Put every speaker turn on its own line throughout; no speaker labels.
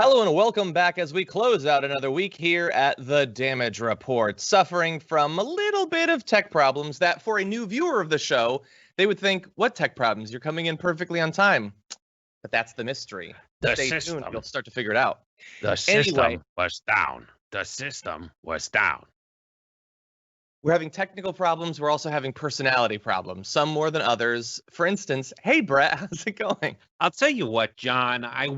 Hello and welcome back as we close out another week here at the Damage Report, suffering from a little bit of tech problems that for a new viewer of the show, they would think, what tech problems? You're coming in perfectly on time. But that's the mystery. Stay tuned, you'll start to figure it out.
The system was down. The system was down.
We're having technical problems. We're also having personality problems, some more than others. For instance, hey, Brett, how's it going?
I'll tell you what, John, I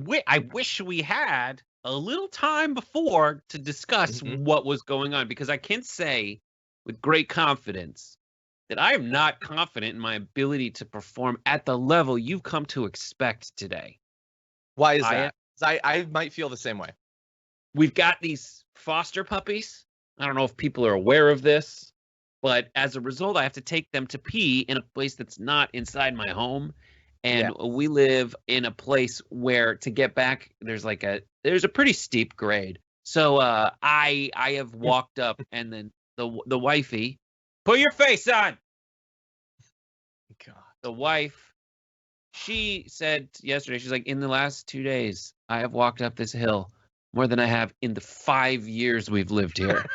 wish we had a little time before to discuss what was going on, because I can say with great confidence that I am not confident in my ability to perform at the level you've come to expect today.
Why is that? I might feel the same way.
We've got these foster puppies. I don't know if people are aware of this, but as a result, I have to take them to pee in a place that's not inside my home. And we live in a place where to get back, there's a pretty steep grade. So I have walked up, and then the wifey, put your face on.
God.
The wife, she said yesterday, she's like, in the last 2 days, I have walked up this hill more than I have in the 5 years we've lived here.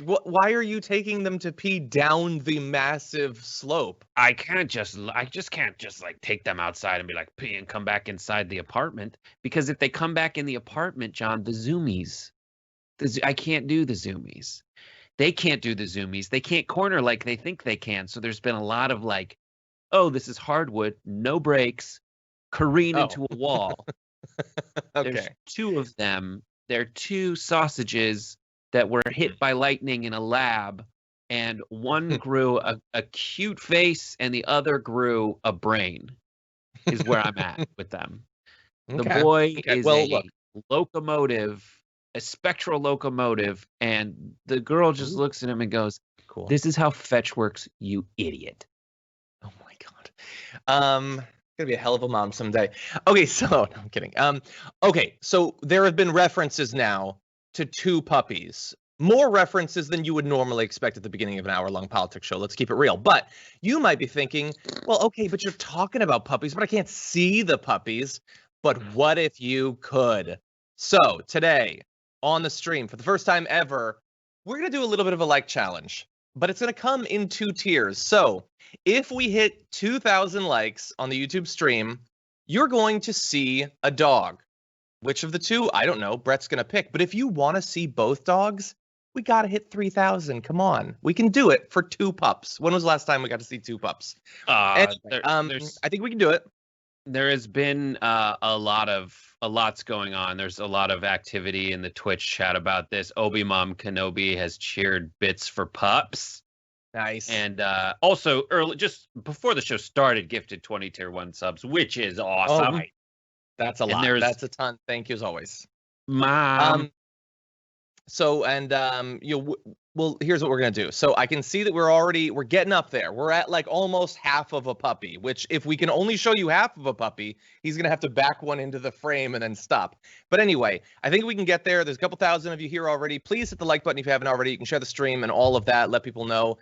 Why are you taking them to pee down the massive slope?
I just can't take them outside and be like, pee and come back inside the apartment. Because if they come back in the apartment, John, the zoomies, I can't do the zoomies. They can't do the zoomies. They can't corner like they think they can. So there's been a lot of like, oh, this is hardwood, no brakes, careen into a wall.
Okay.
There's two of them. They're two sausages that were hit by lightning in a lab, and one grew a cute face and the other grew a brain, is where I'm at with them. The boy is a locomotive, a spectral locomotive, and the girl just looks at him and goes,
cool.
This is how fetch works, you idiot.
Oh my God. Gonna be a hell of a mom someday. Okay, so no, I'm kidding. Okay, so there have been references now to two puppies. More references than you would normally expect at the beginning of an hour-long politics show. Let's keep it real. But you might be thinking, well, okay, but you're talking about puppies, but I can't see the puppies. But what if you could? So today on the stream, for the first time ever, we're going to do a little bit of a like challenge, but it's going to come in 2 tiers. So if we hit 2,000 likes on the YouTube stream, you're going to see a dog. Which of the two? I don't know. Brett's going to pick. But if you want to see both dogs, we got to hit 3,000. Come on. We can do it for 2 pups. When was the last time we got to see 2 pups? Anyway, I think we can do it.
There has been a lot's going on. There's a lot of activity in the Twitch chat about this. Obi-Mom Kenobi has cheered bits for pups.
Nice.
And also early, just before the show started, gifted 20 tier 1 subs, which is awesome.
That's a lot. That's a ton. Thank you as always.
Mom.
Well, here's what we're going to do. So I can see that we're getting up there. We're at like almost half of a puppy, which if we can only show you half of a puppy, he's going to have to back one into the frame and then stop. But anyway, I think we can get there. There's a couple thousand of you here already. Please hit the like button if you haven't already. You can share the stream and all of that. Let people know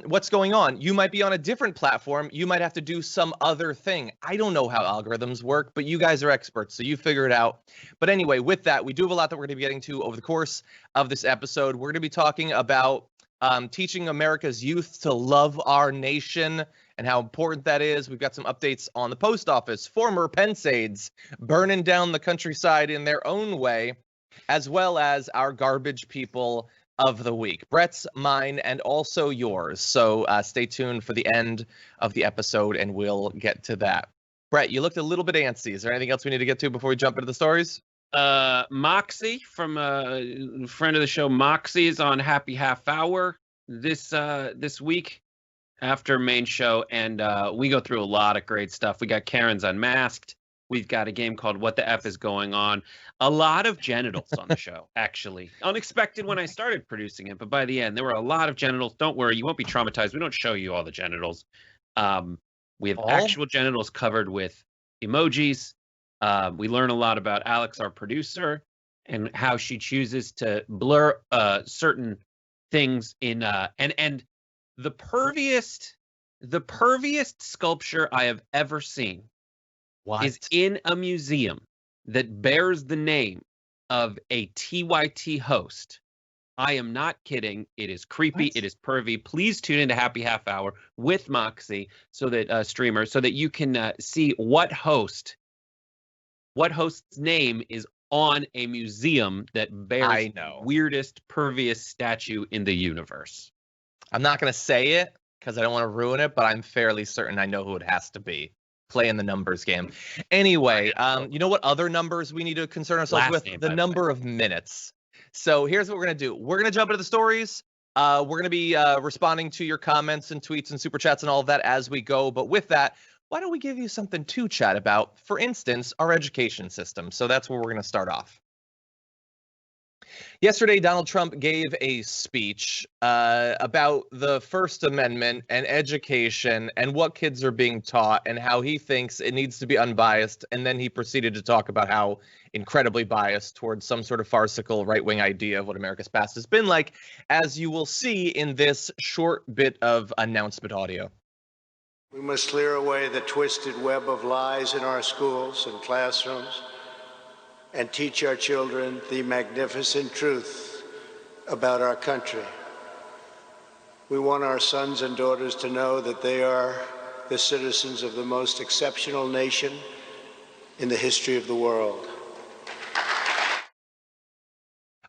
what's going on. You might be on a different platform. You might have to do some other thing. I don't know how algorithms work, but you guys are experts, so you figure it out. But anyway, with that, we do have a lot that we're going to be getting to over the course of this episode. We're going to be talking about teaching America's youth to love our nation and how important that is. We've got some updates on the post office, former Pence aides burning down the countryside in their own way, as well as our garbage people of the week. Brett's, mine, and also yours. So stay tuned for the end of the episode and we'll get to that. Brett, you looked a little bit antsy. Is there anything else we need to get to before we jump into the stories?
Moxie from a friend of the show, Moxie, is on Happy Half Hour this week after main show, and we go through a lot of great stuff. We got Karen's Unmasked. We've got a game called What the F is Going On. A lot of genitals on the show, actually. Unexpected when I started producing it, but by the end, there were a lot of genitals. Don't worry, you won't be traumatized. We don't show you all the genitals. We have actual genitals covered with emojis. We learn a lot about Alex, our producer, and how she chooses to blur certain things in and the perviest sculpture I have ever seen is in a museum that bears the name of a TYT host. I am not kidding. It is creepy.
What?
It is pervy. Please tune into Happy Half Hour with Moxie, so that streamer, so that you can see what host's name is on a museum that bears the weirdest, perviest statue in the universe.
I'm not going to say it because I don't want to ruin it, but I'm fairly certain I know who it has to be. Playing the numbers game. Anyway, you know what other numbers we need to concern ourselves with? The number of minutes. So here's what we're going to do. We're going to jump into the stories. We're going to be responding to your comments and tweets and super chats and all of that as we go. But with that, why don't we give you something to chat about? For instance, our education system. So that's where we're going to start off. Yesterday, Donald Trump gave a speech about the First Amendment and education and what kids are being taught and how he thinks it needs to be unbiased. And then he proceeded to talk about how incredibly biased towards some sort of farcical right-wing idea of what America's past has been like, as you will see in this short bit of announcement audio.
We must clear away the twisted web of lies in our schools and classrooms and teach our children the magnificent truth about our country. We want our sons and daughters to know that they are the citizens of the most exceptional nation in the history of the world.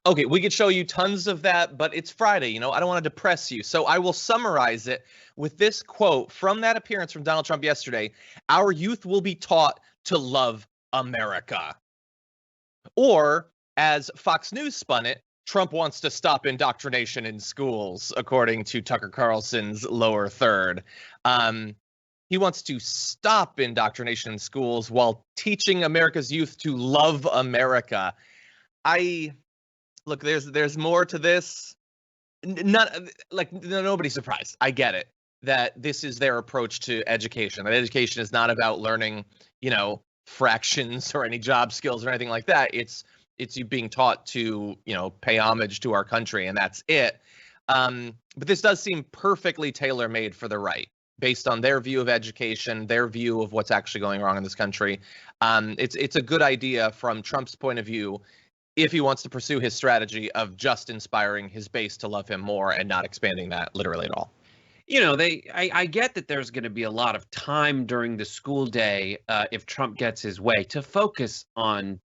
Okay, we could show you tons of that, but it's Friday, you know, I don't want to depress you. So I will summarize it with this quote from that appearance from Donald Trump yesterday. Our youth will be taught to love America. Or, as Fox News spun it, Trump wants to stop indoctrination in schools, according to Tucker Carlson's lower third. He wants to stop indoctrination in schools while teaching America's youth to love America. Look, there's more to this. Nobody's surprised. I get it that this is their approach to education. That education is not about learning, you know, fractions or any job skills or anything like that. It's you being taught to, you know, pay homage to our country, and that's it. But this does seem perfectly tailor-made for the right, based on their view of education, their view of what's actually going wrong in this country. It's a good idea from Trump's point of view if he wants to pursue his strategy of just inspiring his base to love him more and not expanding that literally at all.
You know, I get that there's going to be a lot of time during the school day if Trump gets his way to focus on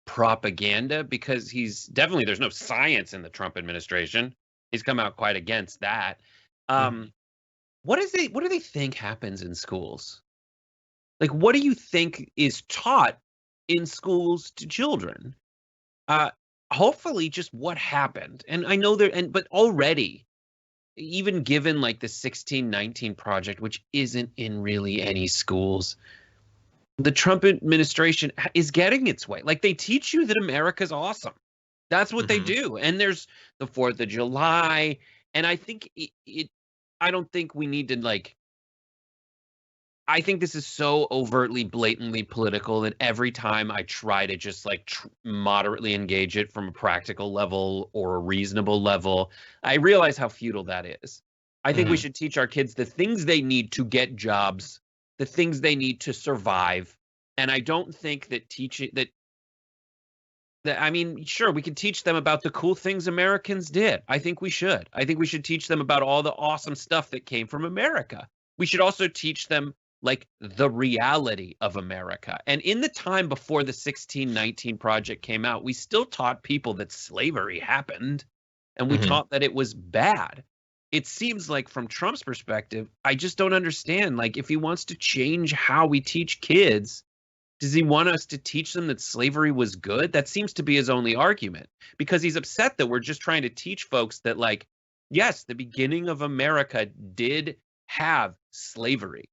propaganda, because there's no science in the Trump administration. He's come out quite against that. What do they think happens in schools? Like, what do you think is taught in schools to children? Hopefully just what happened. And I know but already, even given like the 1619 project, which isn't in really any schools, the Trump administration is getting its way. Like, they teach you that America's awesome. That's what they do. And there's the 4th of July. And I think I don't think we need to, like, I think this is so overtly, blatantly political that every time I try to just like moderately engage it from a practical level or a reasonable level, I realize how futile that is. I think we should teach our kids the things they need to get jobs, the things they need to survive. And I don't think that teaching that I mean, sure, we can teach them about the cool things Americans did. I think we should. I think we should teach them about all the awesome stuff that came from America. We should also teach them like the reality of America. And in the time before the 1619 project came out, we still taught people that slavery happened, and we taught that it was bad. It seems like from Trump's perspective, I just don't understand. Like, if he wants to change how we teach kids, does he want us to teach them that slavery was good? That seems to be his only argument, because he's upset that we're just trying to teach folks that, like, yes, the beginning of America did have slavery.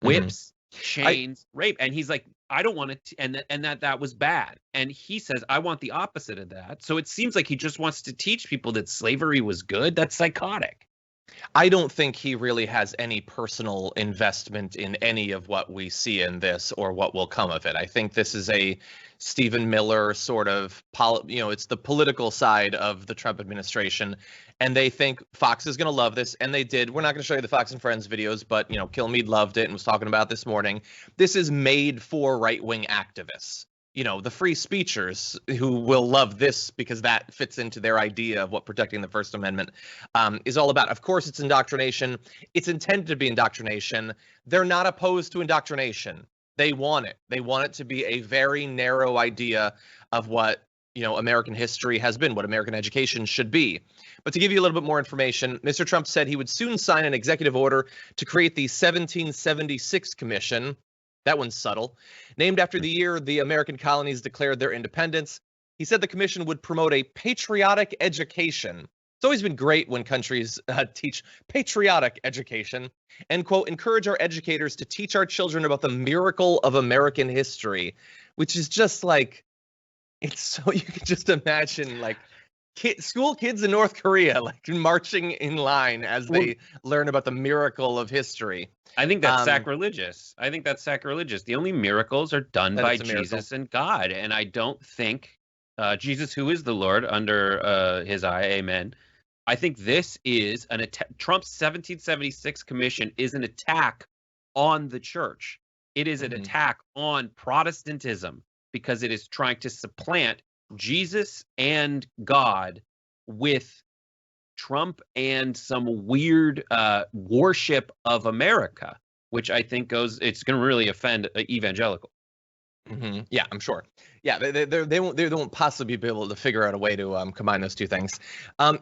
Whips, chains, rape. And he's like, I don't want it, and that was bad. And he says, I want the opposite of that. So it seems like he just wants to teach people that slavery was good. That's psychotic.
I don't think he really has any personal investment in any of what we see in this or what will come of it. I think this is a Stephen Miller sort of, it's the political side of the Trump administration. And they think Fox is going to love this, and they did. We're not going to show you the Fox and Friends videos, but, Kilmeade loved it and was talking about it this morning. This is made for right-wing activists. the free speechers who will love this because that fits into their idea of what protecting the First Amendment is all about. Of course, it's indoctrination. It's intended to be indoctrination. They're not opposed to indoctrination. They want it. They want it to be a very narrow idea of what, American history has been, what American education should be. But to give you a little bit more information, Mr. Trump said he would soon sign an executive order to create the 1776 Commission. That one's subtle. Named after the year the American colonies declared their independence. He said the commission would promote a patriotic education. It's always been great when countries teach patriotic education and, quote, encourage our educators to teach our children about the miracle of American history, which is just like, it's so, you can just imagine like school kids in North Korea like marching in line as they learn about the miracle of history.
I think that's sacrilegious. The only miracles are done by Jesus and God. And I don't think Jesus, who is the Lord, under his eye, amen. I think this is an attack. Trump's 1776 commission is an attack on the church. It is an attack on Protestantism because it is trying to supplant Jesus and God with Trump and some weird worship of America, which I think it's going to really offend evangelical.
Yeah, I'm sure. Yeah, they won't possibly be able to figure out a way to combine those two things.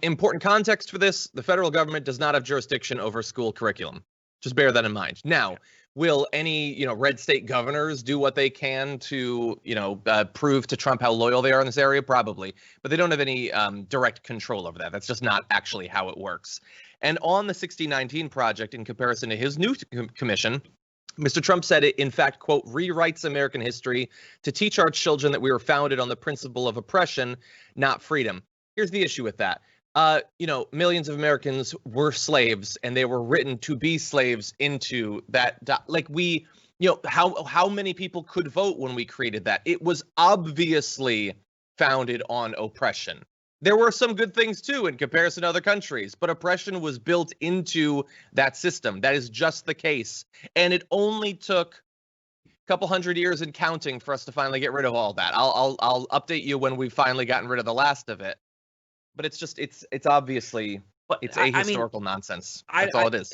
Important context for this: the federal government does not have jurisdiction over school curriculum. Just bear that in mind. Now, will any red state governors do what they can to prove to Trump how loyal they are in this area? Probably, but they don't have any direct control over that. That's just not actually how it works. And on the 1619 project, in comparison to his new commission, Mr. Trump said it, in fact, quote, rewrites American history to teach our children that we were founded on the principle of oppression, not freedom. Here's the issue with that. Millions of Americans were slaves, and they were written to be slaves into that. How many people could vote when we created that? It was obviously founded on oppression. There were some good things, too, in comparison to other countries, but oppression was built into that system. That is just the case. And it only took a couple hundred years and counting for us to finally get rid of all that. I'll update you when we've finally gotten rid of the last of it. But it's obviously, it's ahistorical nonsense. That's all it is.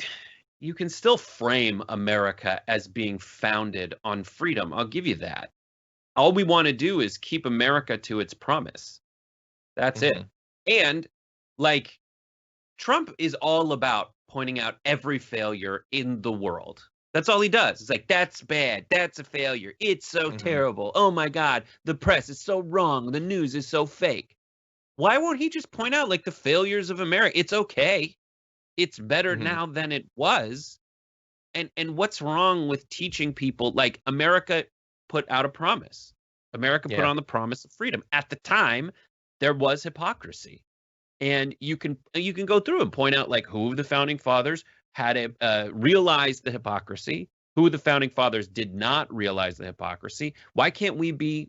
You can still frame America as being founded on freedom. I'll give you that. All we want to do is keep America to its promise. That's it. And Trump is all about pointing out every failure in the world. That's all he does. It's like, that's bad. That's a failure. It's so terrible. Oh my God. The press is so wrong. The news is so fake. Why won't he just point out the failures of America? It's okay. It's better now than it was. And what's wrong with teaching people America put out a promise? America put on the promise of freedom. At the time, there was hypocrisy, and you can go through and point out who of the founding fathers had realized the hypocrisy, who of the founding fathers did not realize the hypocrisy. Why can't we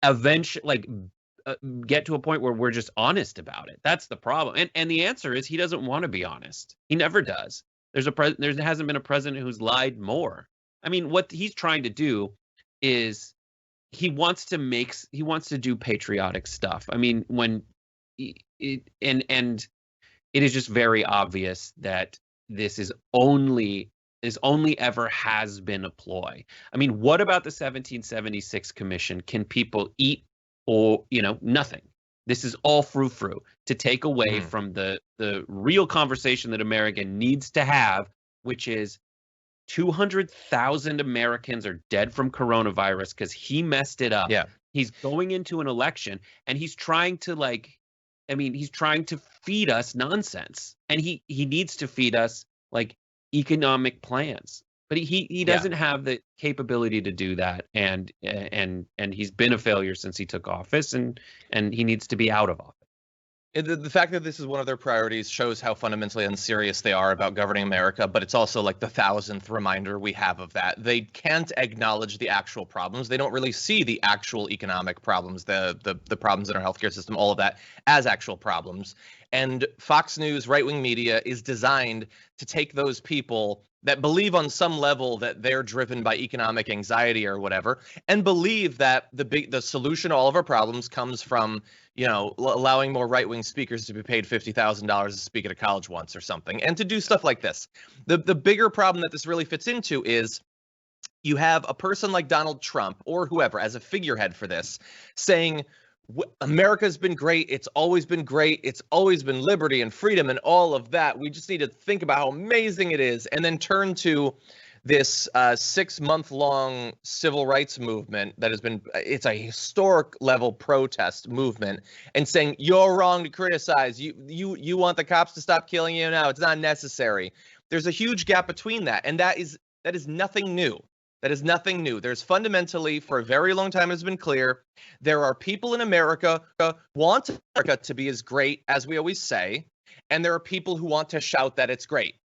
eventually get to a point where we're just honest about it? That's the problem. And the answer is he doesn't want to be honest. He never does. There hasn't been a president who's lied more. I mean, what he's trying to do is he wants to do patriotic stuff. I mean, it is just very obvious that this is only ever has been a ploy. I mean, what about the 1776 commission? Can people eat or nothing? This is all frou-frou to take away from the real conversation that America needs to have, which is 200,000 Americans are dead from coronavirus because he messed it up.
Yeah.
He's going into an election and he's trying to he's trying to feed us nonsense. And he needs to feed us economic plans. But he doesn't have the capability to do that. And he's been a failure since he took office, and he needs to be out of office.
The fact that this is one of their priorities shows how fundamentally unserious they are about governing America, but it's also the 1,000th reminder we have of that. They can't acknowledge the actual problems. They don't really see the actual economic problems, the problems in our healthcare system, all of that as actual problems. And Fox News, right-wing media, is designed to take those people that believe on some level that they're driven by economic anxiety or whatever, and believe that the solution to all of our problems comes from, allowing more right-wing speakers to be paid $50,000 to speak at a college once or something, and to do stuff like this. The bigger problem that this really fits into is you have a person like Donald Trump or whoever as a figurehead for this saying, America's been great. It's always been great. It's always been liberty and freedom and all of that. We just need to think about how amazing it is, and then turn to this 6-month-long civil rights movement that it's a historic level protest movement, and saying you're wrong to criticize. You want the cops to stop killing you? No, it's not necessary. There's a huge gap between that, and that is nothing new. That is nothing new. There's fundamentally, for a very long time, it's been clear, there are people in America who want America to be as great as we always say, and there are people who want to shout that it's great.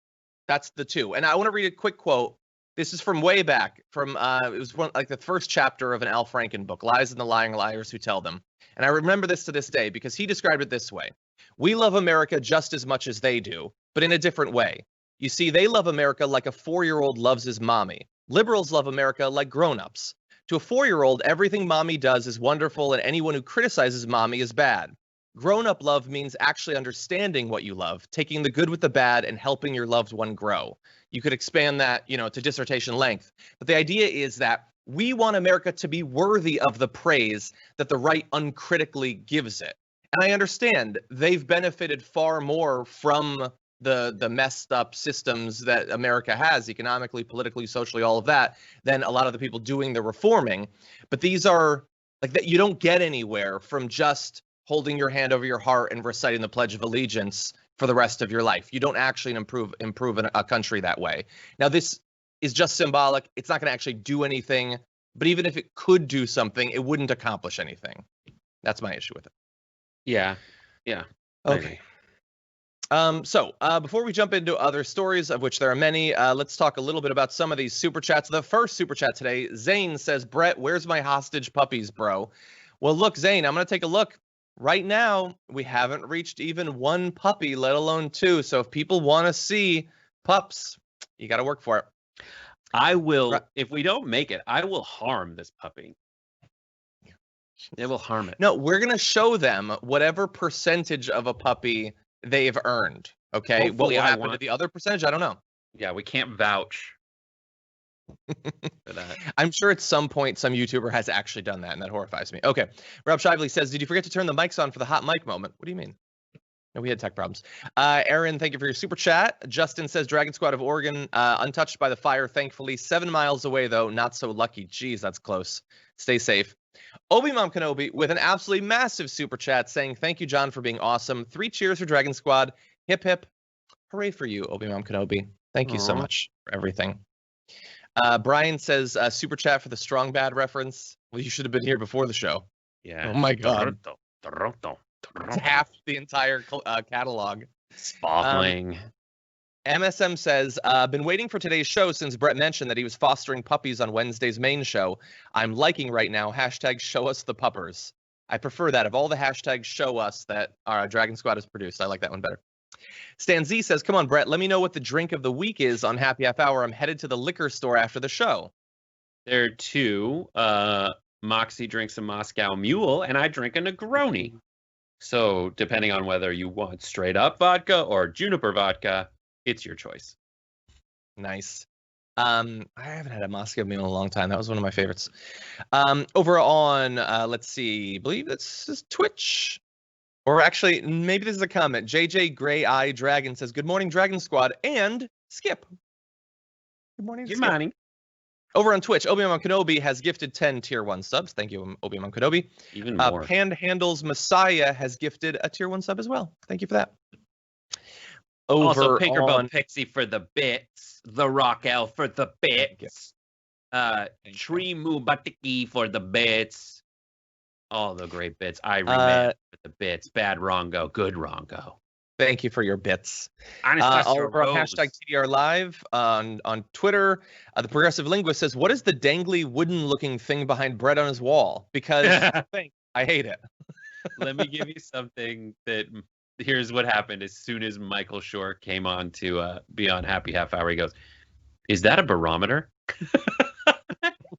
That's the two. And I want to read a quick quote. This is from way back, from it was like the first chapter of an Al Franken book, Lies and the Lying Liars Who Tell Them. And I remember this to this day because he described it this way. We love America just as much as they do, but in a different way. You see, they love America like a 4-year-old loves his mommy. Liberals love America like grown-ups. To a 4-year-old, everything mommy does is wonderful, and anyone who criticizes mommy is bad. Grown-up love means actually understanding what you love, taking the good with the bad, and helping your loved one grow. You could expand that, to dissertation length. But the idea is that we want America to be worthy of the praise that the right uncritically gives it. And I understand they've benefited far more from the messed up systems that America has economically, politically, socially, all of that, than a lot of the people doing the reforming. But these are like that. You don't get anywhere from just holding your hand over your heart and reciting the Pledge of Allegiance for the rest of your life. You don't actually improve a country that way. Now, this is just symbolic. It's not going to actually do anything. But even if it could do something, it wouldn't accomplish anything. That's my issue with it.
Yeah.
Okay. So before we jump into other stories, of which there are many, let's talk a little bit about some of these super chats. The first super chat today, Zane says, Brett, where's my hostage puppies, bro? Well, look, Zane, I'm going to take a look. Right now, we haven't reached even 1 puppy, let alone 2. So if people want to see pups, you got to work for it.
I will, if we don't make it, I will harm this puppy. It will harm it.
No, we're going to show them whatever percentage of a puppy they've earned. Okay.
Hopefully
what will happen to the other percentage? I don't know.
Yeah, we can't vouch for that.
I'm sure at some point some YouTuber has actually done that, and that horrifies me. Okay. Rob Shively says, did you forget to turn the mics on for the hot mic moment? What do you mean? No, we had tech problems. Aaron, thank you for your super chat. Justin says, Dragon Squad of Oregon, untouched by the fire, thankfully. 7 miles away, though. Not so lucky. Jeez, that's close. Stay safe. Obi-Mom Kenobi with an absolutely massive super chat saying, thank you, John, for being awesome. 3 cheers for Dragon Squad. Hip, hip. Hooray for you, Obi-Mom Kenobi. Thank you so much for everything. Brian says, super chat for the Strong Bad reference. Well, you should have been here before the show.
Yeah.
Oh, my God. It's half the entire catalog.
Sparkling.
MSM says, been waiting for today's show since Brett mentioned that he was fostering puppies on Wednesday's main show. I'm liking right now, hashtag show us the puppers. I prefer that. Of all the hashtags show us that our Dragon Squad has produced, I like that one better. Stan Z says, come on, Brett, let me know what the drink of the week is on Happy Half Hour. I'm headed to the liquor store after the show.
There are 2. Moxie drinks a Moscow Mule, and I drink a Negroni. So depending on whether you want straight up vodka or juniper vodka, it's your choice.
Nice. I haven't had a Moscow Mule in a long time. That was one of my favorites. Over on, let's see, I believe this is Twitch. Or actually, maybe this is a comment. JJ Gray Eye Dragon says, good morning, Dragon Squad, and Skip. Good morning,
Good
Skip.
morning.
Over on Twitch, Obi-Wan Kenobi has gifted 10 Tier 1 subs. Thank you, Obi-Wan Kenobi.
Even more.
Panhandles Messiah has gifted a Tier 1 sub as well. Thank you for that.
Also, Pinkerbell Pixie for the bits. The Rock Elf for the bits. Tree Moo Batiki for the bits. All the great bits. I remember the bits. Bad Rongo. Good Rongo.
Over on hashtag TDR Live on Twitter, the Progressive Linguist says, what is the dangly wooden-looking thing behind Brett on his wall? Because I hate it.
Let me give you something that... Here's what happened as soon as Michael Shore came on to be on Happy Half Hour. He goes, Is that a barometer?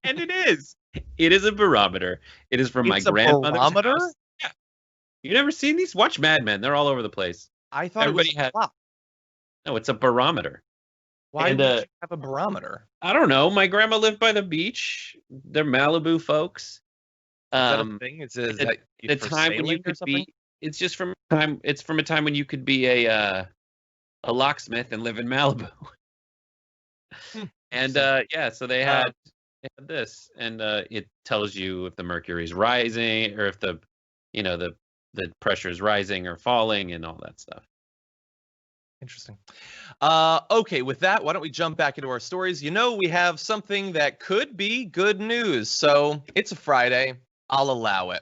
And it is. It is a barometer. It is from my grandmother's
barometer?
house. Yeah. You never seen these? Watch Mad Men. They're all over the place.
I thought
Everybody
it was a clock.
No, it's a barometer.
Why
And,
would you have a barometer?
I don't know. My grandma lived by the beach. They're Malibu folks.
Is that a thing? Is that
The
for
time when you
sailing or
could
something?
be. It's just from time. It's from a time when you could be a locksmith and live in Malibu. And yeah, so they had this, and it tells you if the mercury is rising or if the pressure is rising or falling and all that stuff.
Interesting. Okay, with that, why don't we jump back into our stories? We have something that could be good news. So it's a Friday. I'll allow it.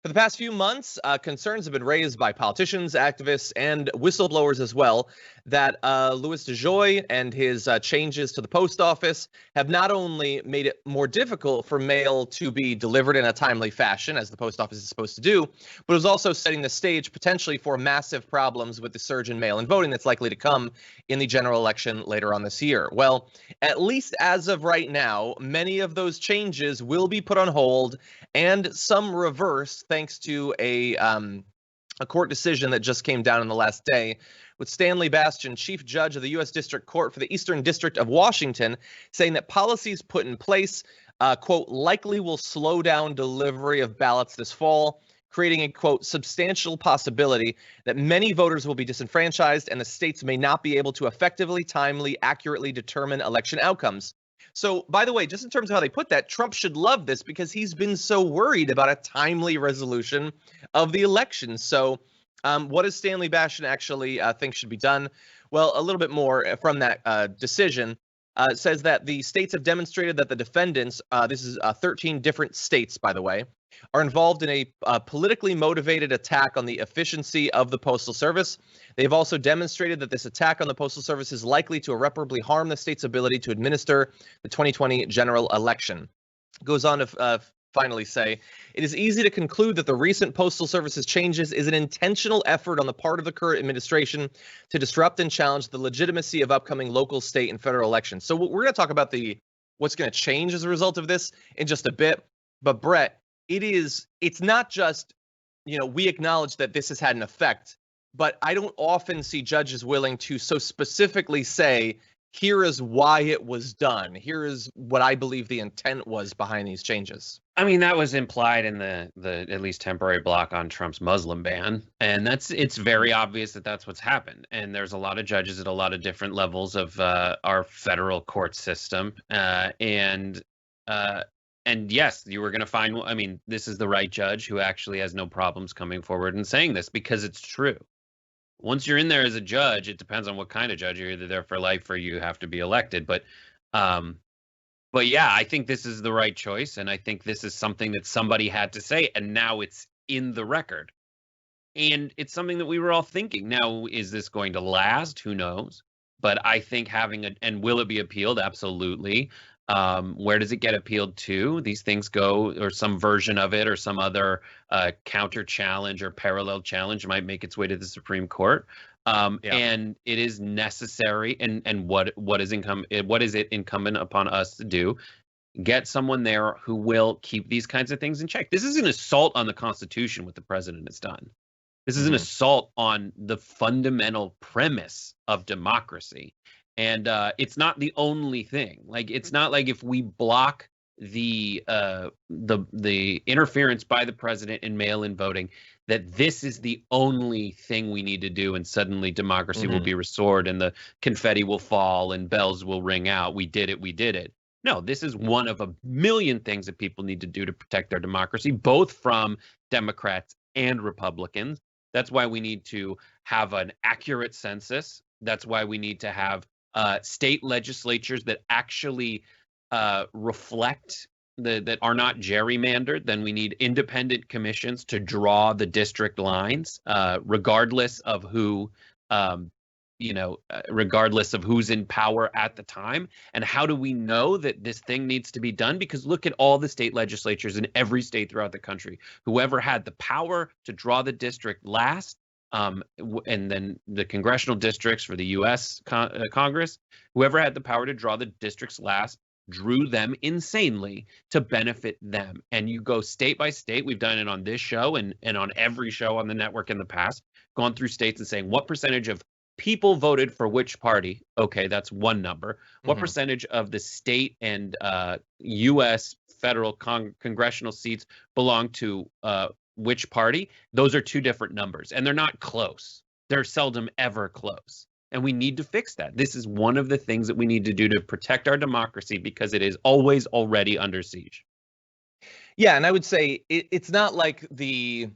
For the past few months, concerns have been raised by politicians, activists, and whistleblowers as well that Louis DeJoy and his changes to the post office have not only made it more difficult for mail to be delivered in a timely fashion, as the post office is supposed to do, but is also setting the stage potentially for massive problems with the surge in mail-in voting that's likely to come in the general election later on this year. Well, at least as of right now, many of those changes will be put on hold and some reversed thanks to a court decision that just came down in the last day, with Stanley Bastian, Chief Judge of the U.S. District Court for the Eastern District of Washington, saying that policies put in place, quote, likely will slow down delivery of ballots this fall, creating a, quote, substantial possibility that many voters will be disenfranchised and the states may not be able to effectively, timely, accurately determine election outcomes. So, by the way, just in terms of how they put that, Trump should love this because he's been so worried about a timely resolution of the election. So, what does Stanley Bastian actually think should be done? Well, a little bit more from that decision. Says that the states have demonstrated that the defendants, this is 13 different states, by the way, are involved in a politically motivated attack on the efficiency of the Postal Service. They've also demonstrated that this attack on the Postal Service is likely to irreparably harm the state's ability to administer the 2020 general election. Goes on to finally say, it is easy to conclude that the recent Postal Service's changes is an intentional effort on the part of the current administration to disrupt and challenge the legitimacy of upcoming local, state, and federal elections. So we're going to talk about what's going to change as a result of this in just a bit. But Brett, it's not just, we acknowledge that this has had an effect, but I don't often see judges willing to so specifically say, here is why it was done. Here is what I believe the intent was behind these changes.
I mean, that was implied in the at least temporary block on Trump's Muslim ban. And it's very obvious that that's what's happened. And there's a lot of judges at a lot of different levels of our federal court system. And yes, you were going to find, I mean, this is the right judge who actually has no problems coming forward and saying this because it's true. Once you're in there as a judge, it depends on what kind of judge. You're either there for life or you have to be elected. But yeah, I think this is the right choice. And I think this is something that somebody had to say. And now it's in the record. And it's something that we were all thinking. Now, is this going to last? Who knows? But I think and will it be appealed? Absolutely. Where does it get appealed to? These things go, or some version of it, or some other counter challenge or parallel challenge might make its way to the Supreme Court. And it is necessary. And what is it incumbent upon us to do? Get someone there who will keep these kinds of things in check. This is an assault on the Constitution, what the president has done. This is an assault on the fundamental premise of democracy. And it's not the only thing. Like, it's not like if we block the interference by the president in mail-in voting, that this is the only thing we need to do, and suddenly democracy will be restored, and the confetti will fall, and bells will ring out. We did it. We did it. No, this is one of a million things that people need to do to protect their democracy, both from Democrats and Republicans. That's why we need to have an accurate census. That's why we need to have state legislatures that actually reflect that are not gerrymandered. Then we need independent commissions to draw the district lines, regardless of regardless of who's in power at the time. And how do we know that this thing needs to be done? Because look at all the state legislatures in every state throughout the country. Whoever had the power to draw the district last And then the congressional districts for the U.S. Congress, whoever had the power to draw the districts last, drew them insanely to benefit them. And you go state by state. We've done it on this show and on every show on the network in the past, gone through states and saying what percentage of people voted for which party. Okay, that's one number. What percentage of the state and U.S. federal congressional seats belong to which party? Those are two different numbers, and they're not close. They're seldom ever close. And we need to fix that. This is one of the things that we need to do to protect our democracy because it is always already under siege.
Yeah, and I would say it's not like the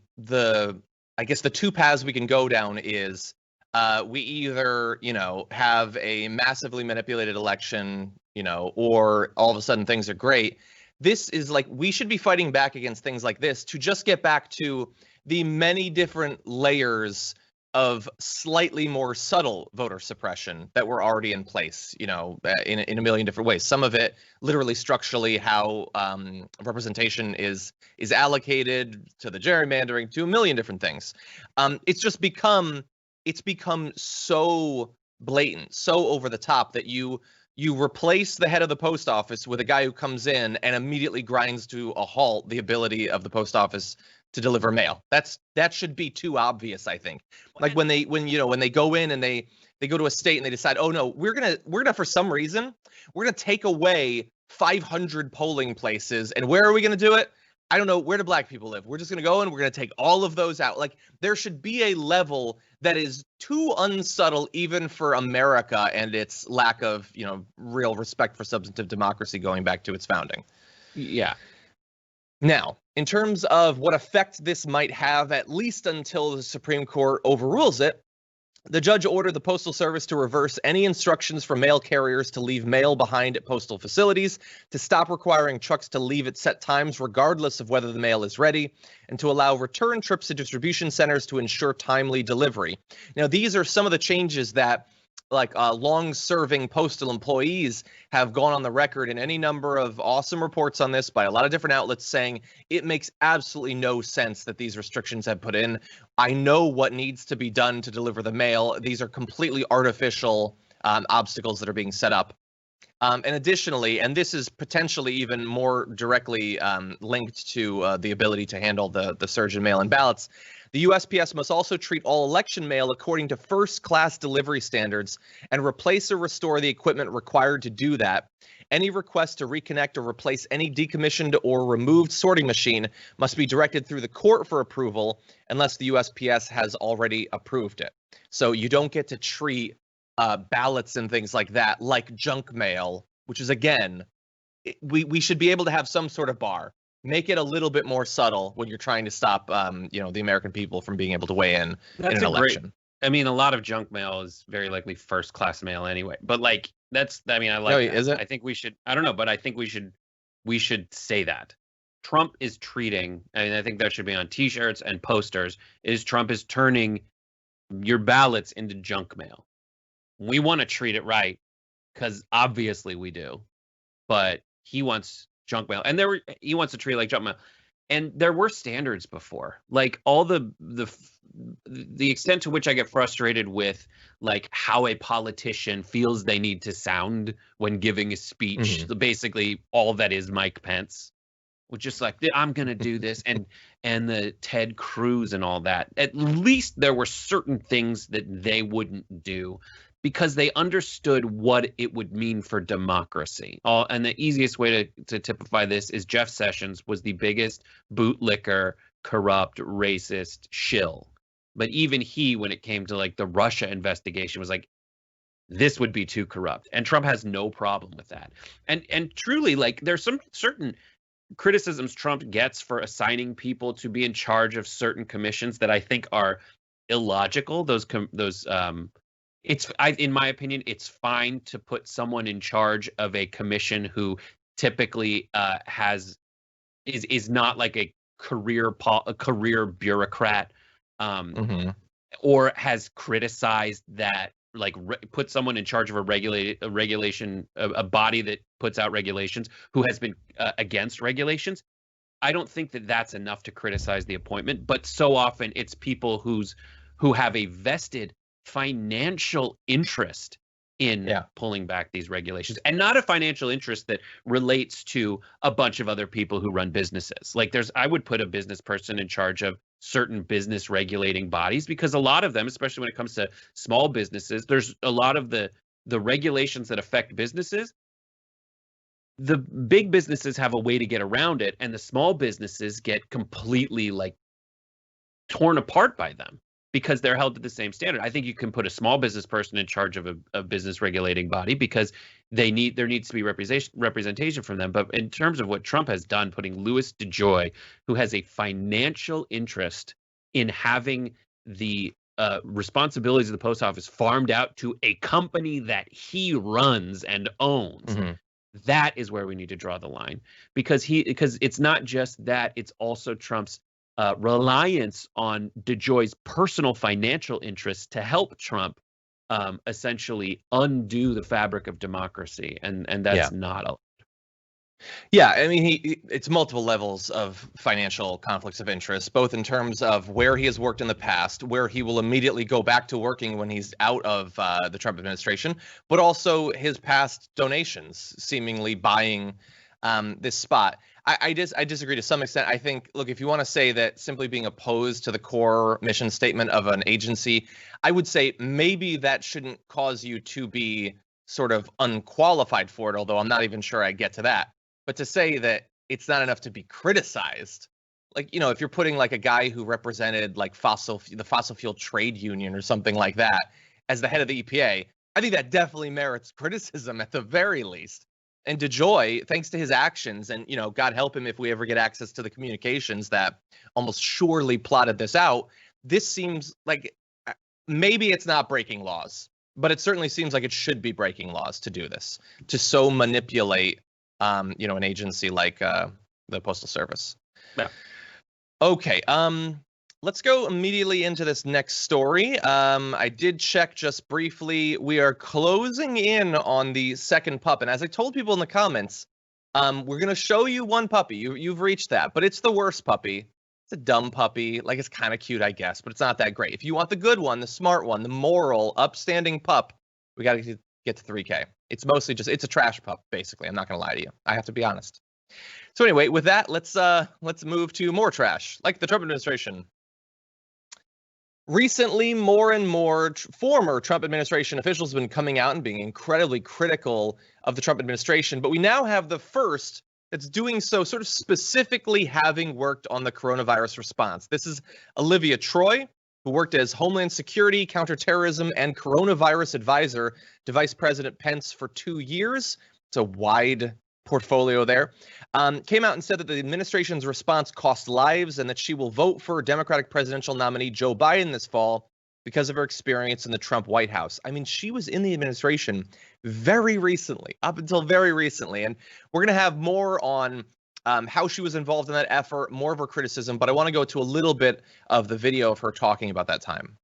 I guess the two paths we can go down is we either, have a massively manipulated election, or all of a sudden things are great. This is like, we should be fighting back against things like this to just get back to the many different layers of slightly more subtle voter suppression that were already in place, in a million different ways. Some of it literally structurally how representation is allocated, to the gerrymandering, to a million different things. It's become so blatant, so over the top that you replace the head of the post office with a guy who comes in and immediately grinds to a halt the ability of the post office to deliver mail. That should be too obvious, I think. Like when they go in and they go to a state and they decide, oh no, we're gonna for some reason we're gonna take away 500 polling places, and where are we gonna do it? I don't know. Where do black people live? We're just going to go and we're going to take all of those out. Like, there should be a level that is too unsubtle even for America and its lack of, real respect for substantive democracy going back to its founding.
Yeah.
Now, in terms of what effect this might have, at least until the Supreme Court overrules it, the judge ordered the Postal Service to reverse any instructions from mail carriers to leave mail behind at postal facilities, to stop requiring trucks to leave at set times regardless of whether the mail is ready, and to allow return trips to distribution centers to ensure timely delivery. Now, these are some of the changes that long-serving postal employees have gone on the record in any number of awesome reports on this by a lot of different outlets saying it makes absolutely no sense that these restrictions have put in. I know what needs to be done to deliver the mail. These are completely artificial obstacles that are being set up. And additionally, and this is potentially even more directly linked to the ability to handle the surge in mail-in ballots, the USPS must also treat all election mail according to first-class delivery standards and replace or restore the equipment required to do that. Any request to reconnect or replace any decommissioned or removed sorting machine must be directed through the court for approval unless the USPS has already approved it. So you don't get to treat ballots and things like that like junk mail, which is, again, we should be able to have some sort of bar. Make it a little bit more subtle when you're trying to stop, the American people from being able to weigh in an election.
I mean, a lot of junk mail is very likely first-class mail anyway. But I like that.
Is it?
I think we should. I don't know, but I think we should say that Trump is treating. I think that should be on T-shirts and posters. Trump is turning your ballots into junk mail. We want to treat it right because obviously we do, but he wants junk mail, and he wants to treat it like junk mail. And there were standards before, like all the extent to which I get frustrated with how a politician feels they need to sound when giving a speech. Mm-hmm. Basically, all that is Mike Pence, which just I'm going to do this, and the Ted Cruz and all that. At least there were certain things that they wouldn't do, because they understood what it would mean for democracy. And the easiest way to typify this is Jeff Sessions was the biggest bootlicker, corrupt, racist shill. But even he, when it came to the Russia investigation, was this would be too corrupt. And Trump has no problem with that. And truly, there's some certain criticisms Trump gets for assigning people to be in charge of certain commissions that I think are illogical. In my opinion, it's fine to put someone in charge of a commission who typically is not a career bureaucrat, or has criticized that, put someone in charge of a body that puts out regulations who has been against regulations. I don't think that that's enough to criticize the appointment, but so often it's people whose who have a vested financial interest in pulling back these regulations, and not a financial interest that relates to a bunch of other people who run businesses. Like I would put a business person in charge of certain business regulating bodies, because a lot of them, especially when it comes to small businesses, there's a lot of the regulations that affect businesses. The big businesses have a way to get around it, and the small businesses get completely like torn apart by them, because they're held to the same standard. I think you can put a small business person in charge of a business regulating body, because there needs to be representation from them. But in terms of what Trump has done, putting Louis DeJoy, who has a financial interest in having the responsibilities of the post office farmed out to a company that he runs and owns, that is where we need to draw the line, because it's not just that, it's also Trump's reliance on DeJoy's personal financial interests to help Trump essentially undo the fabric of democracy, and that's not allowed.
Yeah, I mean, it's multiple levels of financial conflicts of interest, both in terms of where he has worked in the past, where he will immediately go back to working when he's out of the Trump administration, but also his past donations, seemingly buying this spot. I disagree to some extent. I think, look, if you want to say that simply being opposed to the core mission statement of an agency, I would say maybe that shouldn't cause you to be sort of unqualified for it, although I'm not even sure I get to that. But to say that it's not enough to be criticized, like, you know, if you're putting like a guy who represented like the fossil fuel trade union or something like that as the head of the EPA, I think that definitely merits criticism at the very least. And DeJoy, thanks to his actions, and, you know, God help him if we ever get access to the communications that almost surely plotted this out, this seems like maybe it's not breaking laws, but it certainly seems like it should be breaking laws to do this, to so manipulate, you know, an agency like the Postal Service.
Yeah.
Okay. Let's go immediately into this next story. I did check just briefly. We are closing in on the second pup. And as I told people in the comments, we're going to show you one puppy. You've reached that, but it's the worst puppy. It's a dumb puppy. Like, it's kind of cute, I guess, but it's not that great. If you want the good one, the smart one, the moral, upstanding pup, we got to get to 3K. It's mostly just, it's a trash pup, basically. I'm not going to lie to you. I have to be honest. So anyway, with that, let's move to more trash, like the Trump administration. Recently, more and more former Trump administration officials have been coming out and being incredibly critical of the Trump administration, but we now have the first that's doing so sort of specifically having worked on the coronavirus response. This is Olivia Troy, who worked as Homeland Security, Counterterrorism, and Coronavirus Advisor to Vice President Pence for 2 years. It's a wide portfolio there. Came out and said that the administration's response cost lives and that she will vote for Democratic presidential nominee Joe Biden this fall because of her experience in the Trump White House. I mean, she was in the administration very recently, up until very recently. And we're going to have more on how she was involved in that effort, more of her criticism. But I want to go to a little bit of the video of her talking about that time.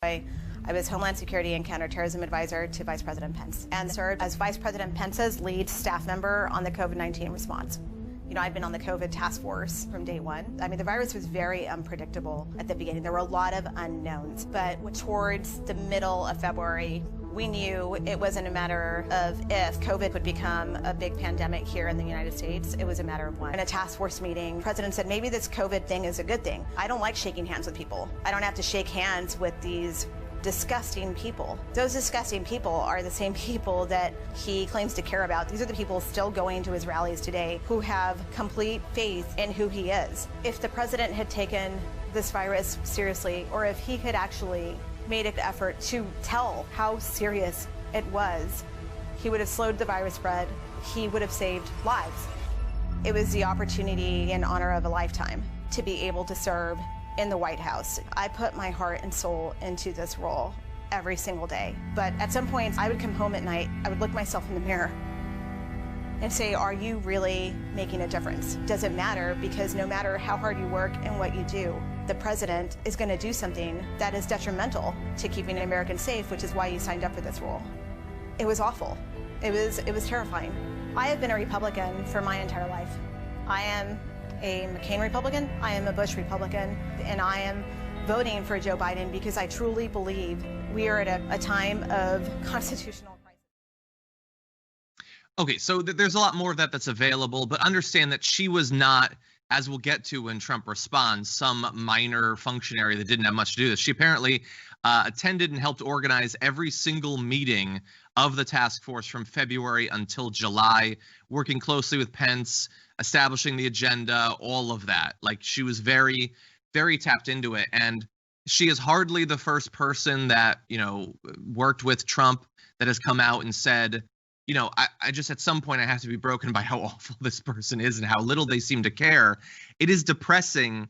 I was Homeland Security and Counterterrorism Advisor to Vice President Pence and served as Vice President Pence's lead staff member on the COVID-19 response. You know, I'd been on the COVID task force from day one. I mean, the virus was very unpredictable at the beginning. There were a lot of unknowns, but towards the middle of February, we knew it wasn't a matter of if COVID would become a big pandemic here in the United States. It was a matter of when. In a task force meeting, the president said, maybe this COVID thing is a good thing. I don't like shaking hands with people. I don't have to shake hands with these disgusting people. Those disgusting people are the same people that he claims to care about. These are the people still going to his rallies today who have complete faith in who he is. If the president had taken this virus seriously, or if he had actually made an effort to tell how serious it was, he would have slowed the virus spread. He would have saved lives. It was the opportunity and honor of a lifetime to be able to serve in the White House. I put my heart and soul into this role every single day. But at some point, I would come home at night, I would look myself in the mirror and say, are you really making a difference? Does it matter? Because no matter how hard you work and what you do, the president is going to do something that is detrimental to keeping Americans safe, which is why you signed up for this role. It was awful. It was terrifying. I have been a Republican for my entire life. I am a McCain Republican, I am a Bush Republican, and I am voting for Joe Biden because I truly believe we are at a time of constitutional crisis.
Okay, so there's a lot more of that that's available, but understand that she was not, as we'll get to when Trump responds, some minor functionary that didn't have much to do with this. She apparently attended and helped organize every single meeting of the task force from February until July, working closely with Pence, establishing the agenda, all of that. Like, she was very, very tapped into it. And she is hardly the first person that, worked with Trump that has come out and said, I just at some point I have to be broken by how awful this person is and how little they seem to care. It is depressing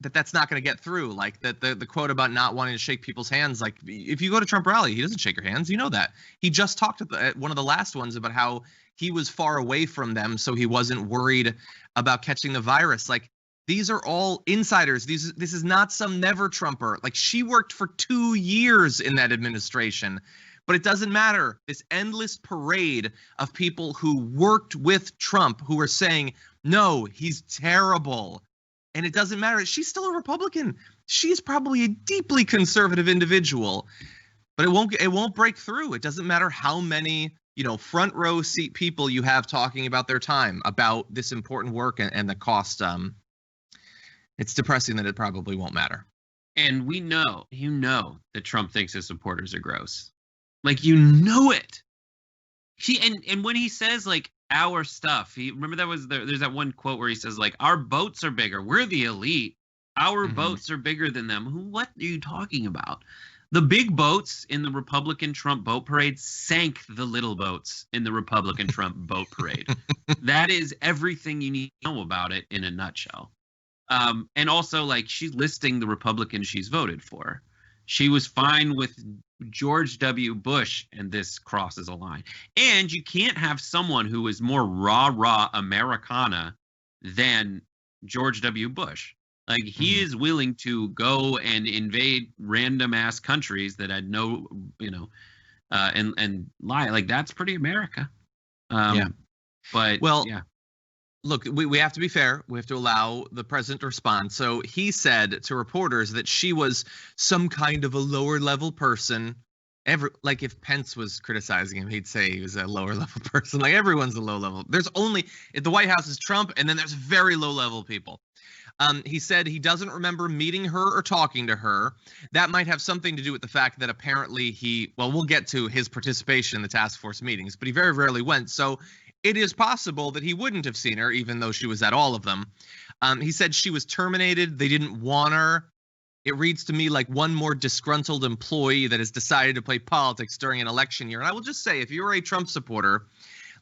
that that's not going to get through. Like the quote about not wanting to shake people's hands. Like, if you go to Trump rally, he doesn't shake your hands. You know that. He just talked at one of the last ones about how he was far away from them, so he wasn't worried about catching the virus. Like, these are all insiders. This is not some never Trumper. Like, she worked for 2 years in that administration. But it doesn't matter. This endless parade of people who worked with Trump who are saying, no, he's terrible. And it doesn't matter. She's still a Republican. She's probably a deeply conservative individual. But it won't break through. It doesn't matter how many, front row seat people you have talking about their time, about this important work and the cost. It's depressing that it probably won't matter.
And we know, that Trump thinks his supporters are gross. Like, it. And when he says, like, our stuff, remember there's that one quote where he says, like, our boats are bigger. We're the elite. Our boats are bigger than them. What are you talking about? The big boats in the Republican Trump boat parade sank the little boats in the Republican Trump boat parade. That is everything you need to know about it in a nutshell. And also, like, she's listing the Republicans she's voted for. She was fine with George W. Bush, and this crosses a line. And you can't have someone who is more rah Americana than George W. Bush. Like, he is willing to go and invade random ass countries that had no, and lie. Like, that's pretty America.
Yeah.
But yeah.
Look, we have to be fair. We have to allow the president to respond. So he said to reporters that she was some kind of a lower level person. Like, if Pence was criticizing him, he'd say he was a lower level person. Like, everyone's a low level. There's only if the White House is Trump, and then there's very low level people. He said he doesn't remember meeting her or talking to her. That might have something to do with the fact that apparently we'll get to his participation in the task force meetings, but he very rarely went. So it is possible that he wouldn't have seen her, even though she was at all of them. He said she was terminated. They didn't want her. It reads to me like one more disgruntled employee that has decided to play politics during an election year. And I will just say, if you're a Trump supporter,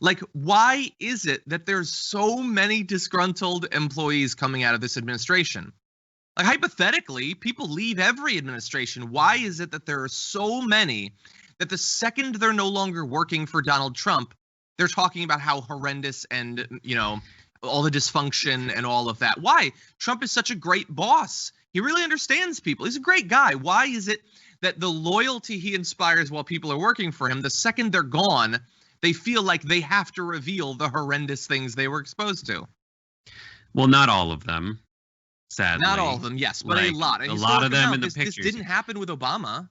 like, why is it that there's so many disgruntled employees coming out of this administration? Like, hypothetically, people leave every administration. Why is it that there are so many that the second they're no longer working for Donald Trump, they're talking about how horrendous and, all the dysfunction and all of that? Why? Trump is such a great boss. He really understands people. He's a great guy. Why is it that the loyalty he inspires while people are working for him, the second they're gone, they feel like they have to reveal the horrendous things they were exposed to?
Well, not all of them, sadly.
Not all of them, yes, but a lot. And
a lot of them in the pictures.
This didn't happen with Obama.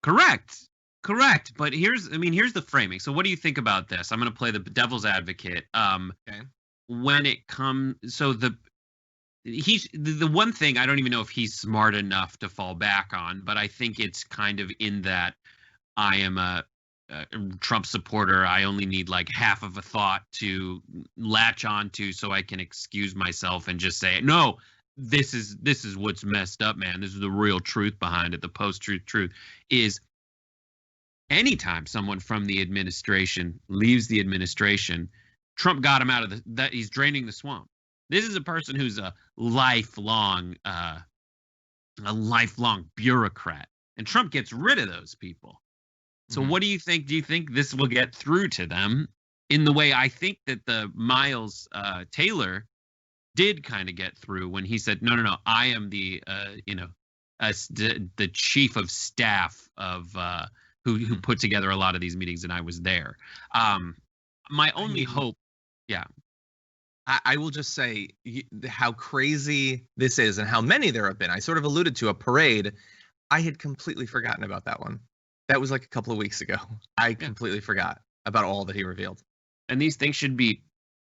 Correct. But here's the framing. So what do you think about this? I'm going to play the devil's advocate.
Okay.
When it comes, so the one thing, I don't even know if he's smart enough to fall back on, but I think it's kind of in that I am a Trump supporter. I only need like half of a thought to latch onto so I can excuse myself and just say, no, this is what's messed up, man. This is the real truth behind it. The post-truth truth is, anytime someone from the administration leaves the administration, Trump got him out of that. He's draining the swamp. This is a person who's a lifelong bureaucrat, and Trump gets rid of those people. So what do you think? Do you think this will get through to them in the way I think that the Miles Taylor did kind of get through when he said, no, I am the chief of staff of who put together a lot of these meetings, and I was there. My only hope, yeah.
I will just say how crazy this is and how many there have been. I sort of alluded to a parade. I had completely forgotten about that one. That was like a couple of weeks ago. I completely forgot about all that he revealed.
And these things should be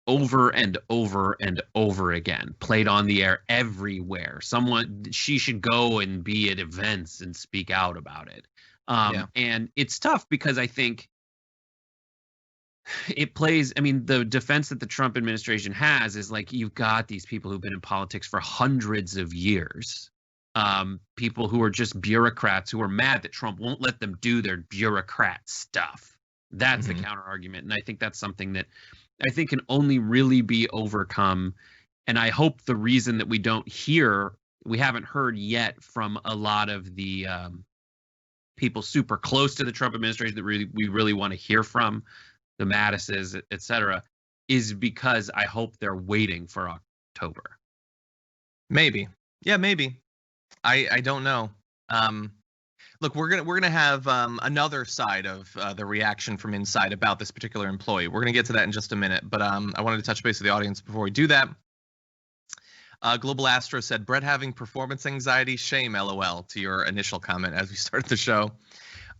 over and over and over again, played on the air everywhere. She should go and be at events and speak out about it. And it's tough because I think it plays, I mean, the defense that the Trump administration has is like, you've got these people who've been in politics for hundreds of years. People who are just bureaucrats who are mad that Trump won't let them do their bureaucrat stuff. That's the counter argument. And I think that's something that I think can only really be overcome. And I hope the reason that we haven't heard yet from a lot of the people super close to the Trump administration that we really want to hear from, the Mattises, et cetera, is because I hope they're waiting for October.
Maybe. Yeah, maybe. I don't know. Look, we're gonna have another side of the reaction from inside about this particular employee. We're gonna get to that in just a minute, but I wanted to touch base with the audience before we do that. Global Astro said, Brett having performance anxiety, shame, LOL, to your initial comment as we started the show.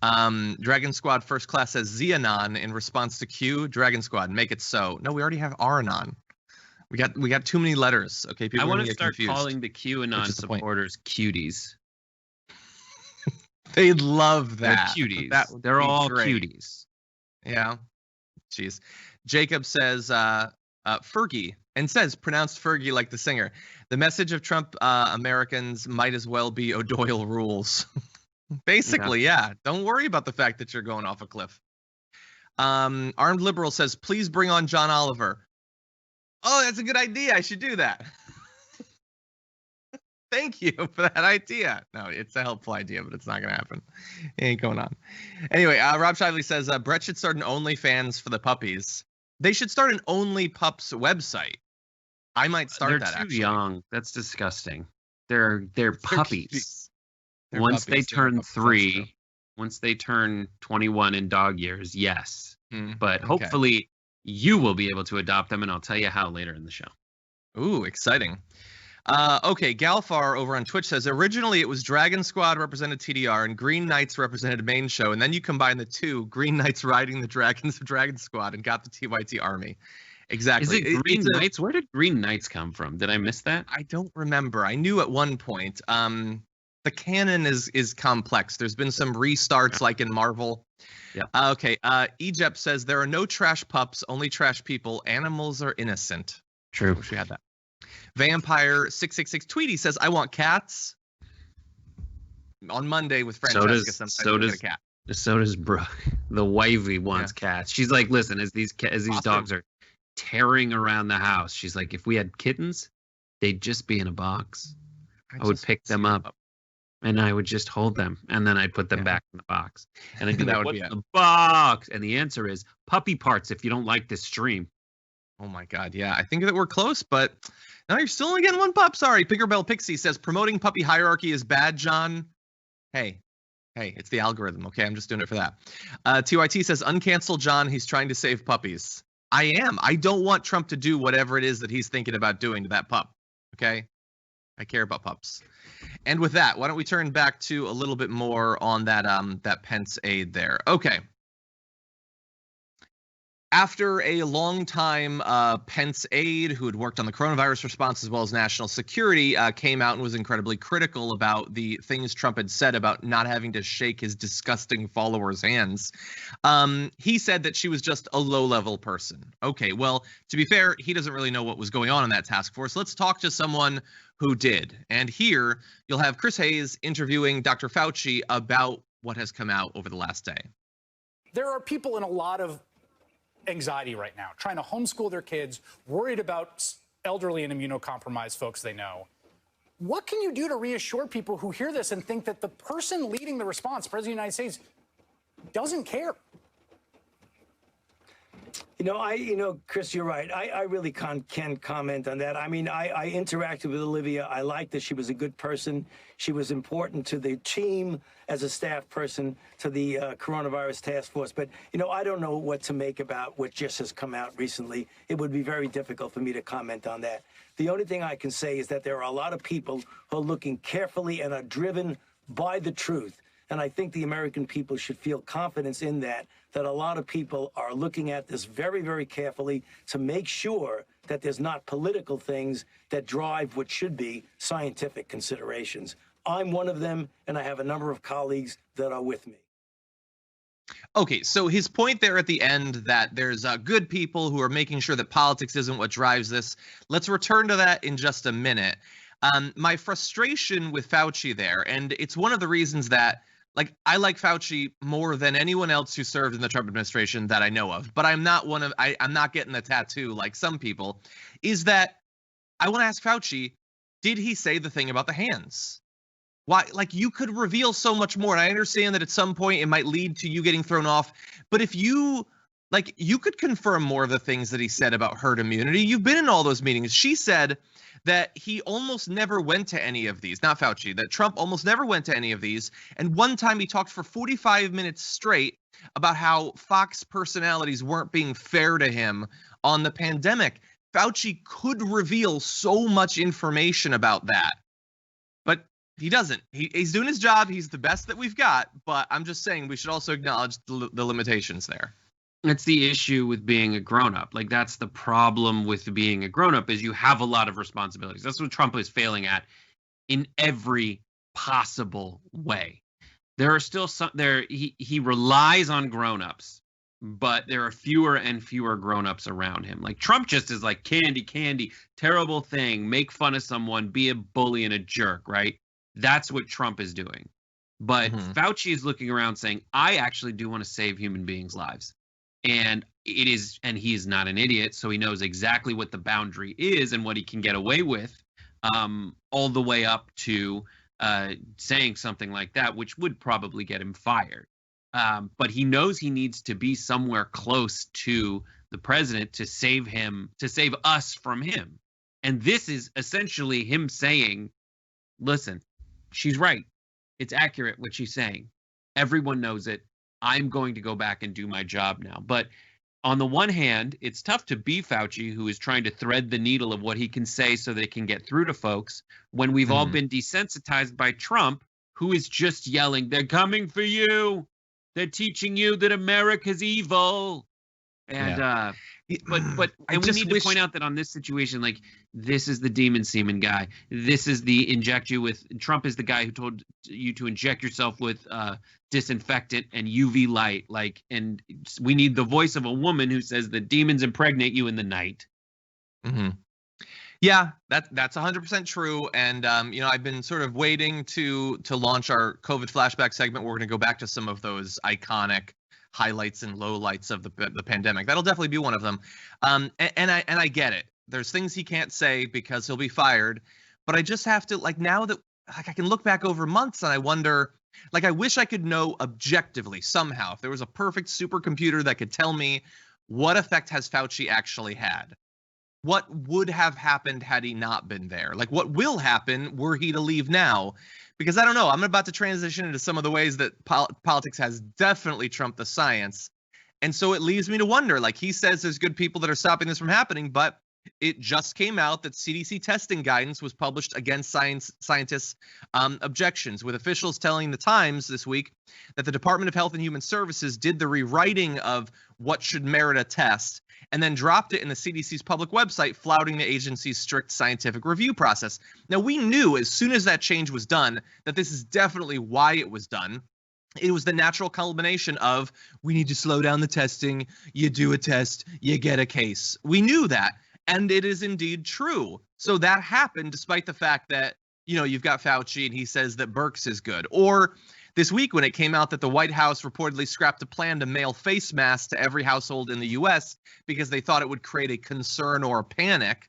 Dragon Squad First Class says Xenon in response to Q. Dragon Squad, make it so. No, we already have Aranon. We got too many letters. Okay, people. I
want to start calling the QAnon supporters cuties.
They'd love that.
They're cuties. They're all cuties.
Yeah. Jeez. Jacob says Fergie and says pronounced Fergie like the singer. The message of Trump Americans might as well be O'Doyle rules. Basically, yeah. Don't worry about the fact that you're going off a cliff. Armed Liberal says, please bring on John Oliver. Oh, that's a good idea. I should do that. Thank you for that idea. No, it's a helpful idea, but it's not going to happen. It ain't going on. Anyway, Rob Shively says, Brett should start an OnlyFans for the puppies. They should start an Only Pups website. I might start that, actually. They're too
young. That's disgusting. They're puppies. Once they turn 3, once they turn 21 in dog years, yes. But hopefully you will be able to adopt them, and I'll tell you how later in the show.
Ooh, exciting. Okay, Galfar over on Twitch says, originally it was Dragon Squad represented TDR and Green Knights represented main show, and then you combine the two, Green Knights riding the dragons of Dragon Squad and got the TYT army. Exactly.
Is it Green Knights? Where did Green Knights come from? Did I miss that?
I don't remember. I knew at one point. The canon is complex. There's been some restarts like in Marvel. Yeah. Okay. Egypt says there are no trash pups, only trash people. Animals are innocent.
True.
Wish we had that. Vampire 666 Tweety says I want cats. On Monday with Francesca,
so does Brooke. The wifey wants cats. She's like, listen, as these dogs are tearing around the house, she's like, if we had kittens, they'd just be in a box. I would pick them up. And I would just hold them, and then I'd put them back in the box. And I'd be like, what's the box? And the answer is puppy parts if you don't like this stream.
Oh, my God. Yeah, I think that we're close, but no, you're still only getting one pup. Sorry. Pickerbell Pixie says promoting puppy hierarchy is bad, John. Hey, it's the algorithm, okay? I'm just doing it for that. TYT says uncancel John. He's trying to save puppies. I am. I don't want Trump to do whatever it is that he's thinking about doing to that pup, okay? I care about pups. And with that, why don't we turn back to a little bit more on that Pence aide there. Okay. After a long time, Pence aide who had worked on the coronavirus response as well as national security came out and was incredibly critical about the things Trump had said about not having to shake his disgusting followers' hands. He said that she was just a low-level person. Okay, well, to be fair, he doesn't really know what was going on in that task force. Let's talk to someone who did. And here you'll have Chris Hayes interviewing Dr. Fauci about what has come out over the last day.
There are people in a lot of anxiety right now, trying to homeschool their kids, worried about elderly and immunocompromised folks they know. What can you do to reassure people who hear this and think that the person leading the response, President of the United States, doesn't care?
Chris, you're right. I really can't comment on that. I mean, I interacted with Olivia. I liked that she was a good person. She was important to the team as a staff person, to the coronavirus task force. But, I don't know what to make about what just has come out recently. It would be very difficult for me to comment on that. The only thing I can say is that there are a lot of people who are looking carefully and are driven by the truth. And I think the American people should feel confidence in that a lot of people are looking at this very, very carefully to make sure that there's not political things that drive what should be scientific considerations. I'm one of them, and I have a number of colleagues that are with me.
Okay, so his point there at the end that there's good people who are making sure that politics isn't what drives this. Let's return to that in just a minute. My frustration with Fauci there, and it's one of the reasons that I like Fauci more than anyone else who served in the Trump administration that I know of, but I'm not I'm not getting the tattoo like some people, is that I want to ask Fauci, did he say the thing about the hands? Why? You could reveal so much more. And I understand that at some point it might lead to you getting thrown off, but if you could confirm more of the things that he said about herd immunity. You've been in all those meetings. She said that he almost never went to any of these, not Fauci, that Trump almost never went to any of these. And one time he talked for 45 minutes straight about how Fox personalities weren't being fair to him on the pandemic. Fauci could reveal so much information about that, but he doesn't. He's doing his job. He's the best that we've got, but I'm just saying we should also acknowledge the limitations there.
It's the issue with being a grown-up. That's the problem with being a grown-up, is you have a lot of responsibilities. That's what Trump is failing at in every possible way. There are still some there. He relies on grown-ups, but there are fewer and fewer grown-ups around him. Trump just is candy, terrible thing, make fun of someone, be a bully and a jerk, right? That's what Trump is doing. But Fauci is looking around saying, I actually do want to save human beings' lives. And he is not an idiot, so he knows exactly what the boundary is and what he can get away with, all the way up to saying something like that, which would probably get him fired. But he knows he needs to be somewhere close to the president to save us from him. And this is essentially him saying, listen, she's right. It's accurate what she's saying. Everyone knows it. I'm going to go back and do my job now. But on the one hand, it's tough to be Fauci, who is trying to thread the needle of what he can say so they can get through to folks, when we've all been desensitized by Trump, who is just yelling, they're coming for you. They're teaching you that America's evil. And we need to point out that on this situation, this is the demon semen guy. This is the inject you with. Trump is the guy who told you to inject yourself with disinfectant and UV light. And we need the voice of a woman who says the demons impregnate you in the night.
Mm-hmm. Yeah, that's 100% true. And I've been sort of waiting to launch our COVID flashback segment. We're going to go back to some of those iconic highlights and lowlights of the pandemic. That'll definitely be one of them. And I get it. There's things he can't say because he'll be fired. But I just have to, now that I can look back over months and I wonder, I wish I could know objectively somehow, if there was a perfect supercomputer that could tell me what effect has Fauci actually had. What would have happened had he not been there? What will happen were he to leave now? Because I don't know. I'm about to transition into some of the ways that politics has definitely trumped the science. And so it leaves me to wonder, he says there's good people that are stopping this from happening, but it just came out that CDC testing guidance was published against scientists' objections, with officials telling the Times this week that the Department of Health and Human Services did the rewriting of what should merit a test and then dropped it in the CDC's public website, flouting the agency's strict scientific review process. Now, we knew as soon as that change was done that this is definitely why it was done. It was the natural culmination of, we need to slow down the testing. You do a test, you get a case. We knew that. And it is indeed true. So that happened despite the fact that, you've got Fauci and he says that Birx is good. Or this week when it came out that the White House reportedly scrapped a plan to mail face masks to every household in the U.S. because they thought it would create a concern or a panic.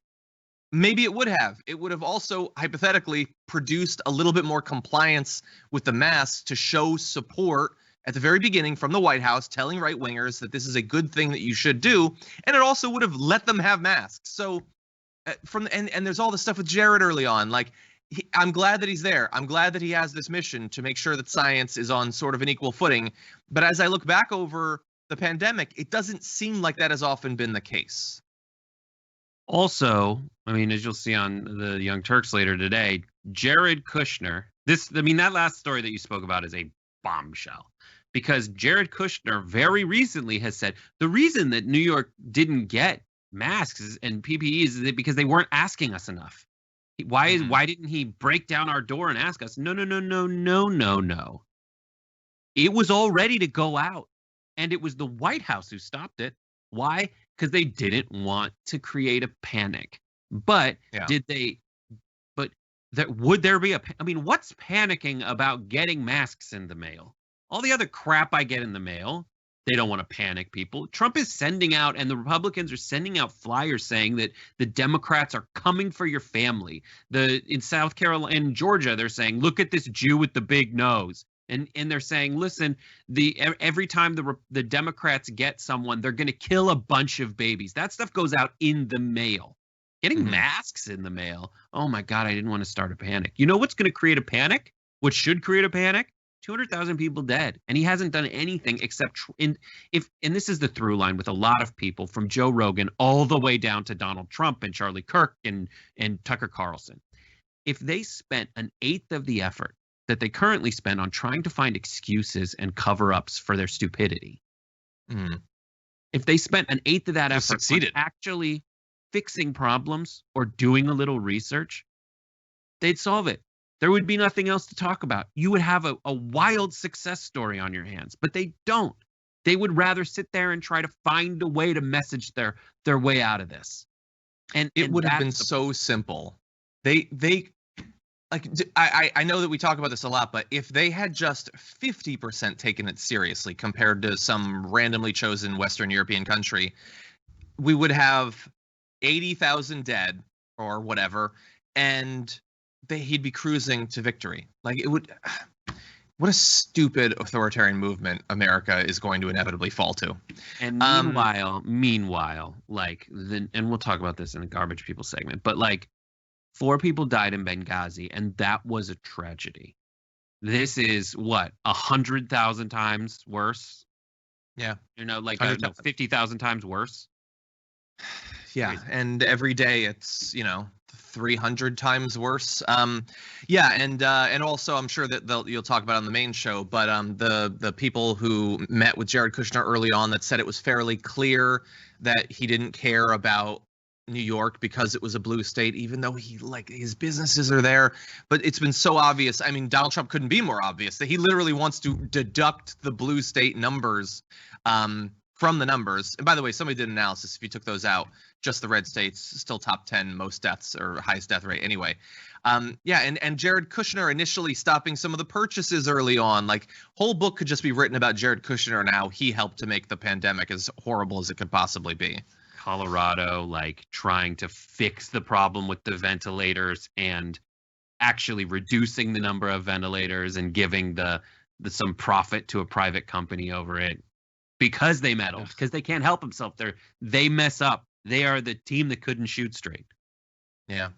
Maybe it would have. It would have also hypothetically produced a little bit more compliance with the masks to show support at the very beginning from the White House telling right-wingers that this is a good thing that you should do, and it also would have let them have masks. So and there's all the stuff with Jared early on. Like, I'm glad that he's there. I'm glad that he has this mission to make sure that science is on sort of an equal footing. But as I look back over the pandemic, it doesn't seem like that has often been the case.
Also, I mean, as you'll see on the Young Turks later today, Jared Kushner, that last story that you spoke about is a bombshell, because Jared Kushner very recently has said the reason that New York didn't get masks and PPEs is because they weren't asking us enough. Why didn't he break down our door and ask us? No. It was all ready to go out, and it was the White House who stopped it. Why? Because they didn't want to create a panic. But would there be what's panicking about getting masks in the mail? All the other crap I get in the mail, they don't want to panic people. Trump is sending out, and the Republicans are sending out flyers saying that the Democrats are coming for your family. In South Carolina and Georgia, they're saying, look at this Jew with the big nose. And they're saying, listen, every time the Democrats get someone, they're going to kill a bunch of babies. That stuff goes out in the mail. Getting masks in the mail. Oh my God, I didn't want to start a panic. You know what's going to create a panic? What should create a panic? 200,000 people dead, and he hasn't done anything except and this is the through line with a lot of people, from Joe Rogan all the way down to Donald Trump and Charlie Kirk and Tucker Carlson. If they spent an eighth of the effort that they currently spend on trying to find excuses and cover-ups for their stupidity, if they spent an eighth of that effort on actually fixing problems or doing a little research, they'd solve it. There would be nothing else to talk about. You would have a wild success story on your hands, but they don't. They would rather sit there and try to find a way to message their way out of this. And
it would have been so simple. I know that we talk about this a lot, but if they had just 50% taken it seriously compared to some randomly chosen Western European country, we would have 80,000 dead or whatever, and he'd be cruising to victory. Like, it would. What a stupid authoritarian movement America is going to inevitably fall to.
And meanwhile, and we'll talk about this in the garbage people segment, but 4 people died in Benghazi, and that was a tragedy. This is 100,000 times worse.
Yeah,
50,000 times worse.
Yeah, and every day it's 300 times worse. And also I'm sure that you'll talk about it on the main show, but the people who met with Jared Kushner early on that said it was fairly clear that he didn't care about New York because it was a blue state, even though his businesses are there. But it's been so obvious. I mean, Donald Trump couldn't be more obvious that he literally wants to deduct the blue state numbers from the numbers. And by the way, somebody did an analysis. If you took those out, just the red states, still top 10 most deaths or highest death rate anyway. And Jared Kushner initially stopping some of the purchases early on. Whole book could just be written about Jared Kushner and how he helped to make the pandemic as horrible as it could possibly be.
Colorado, trying to fix the problem with the ventilators and actually reducing the number of ventilators and giving some profit to a private company over it. Because they meddled, because they can't help themselves. They mess up. They are the team that couldn't shoot straight.
Yeah.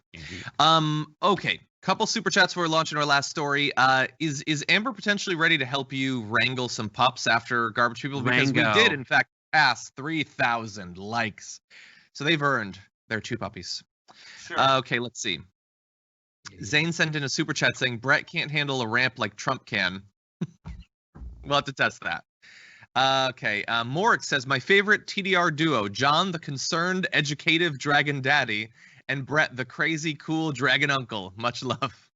Okay. Couple super chats before launching our last story. Is Amber potentially ready to help you wrangle some pups after garbage people? Because we did, in fact, pass 3,000 likes, so they've earned their 2 puppies. Sure. Okay. Let's see. Zane sent in a super chat saying Brett can't handle a ramp like Trump can. We'll have to test that. Okay, Morik says, my favorite TDR duo, John, the concerned, educative dragon daddy, and Brett, the crazy, cool dragon uncle. Much love.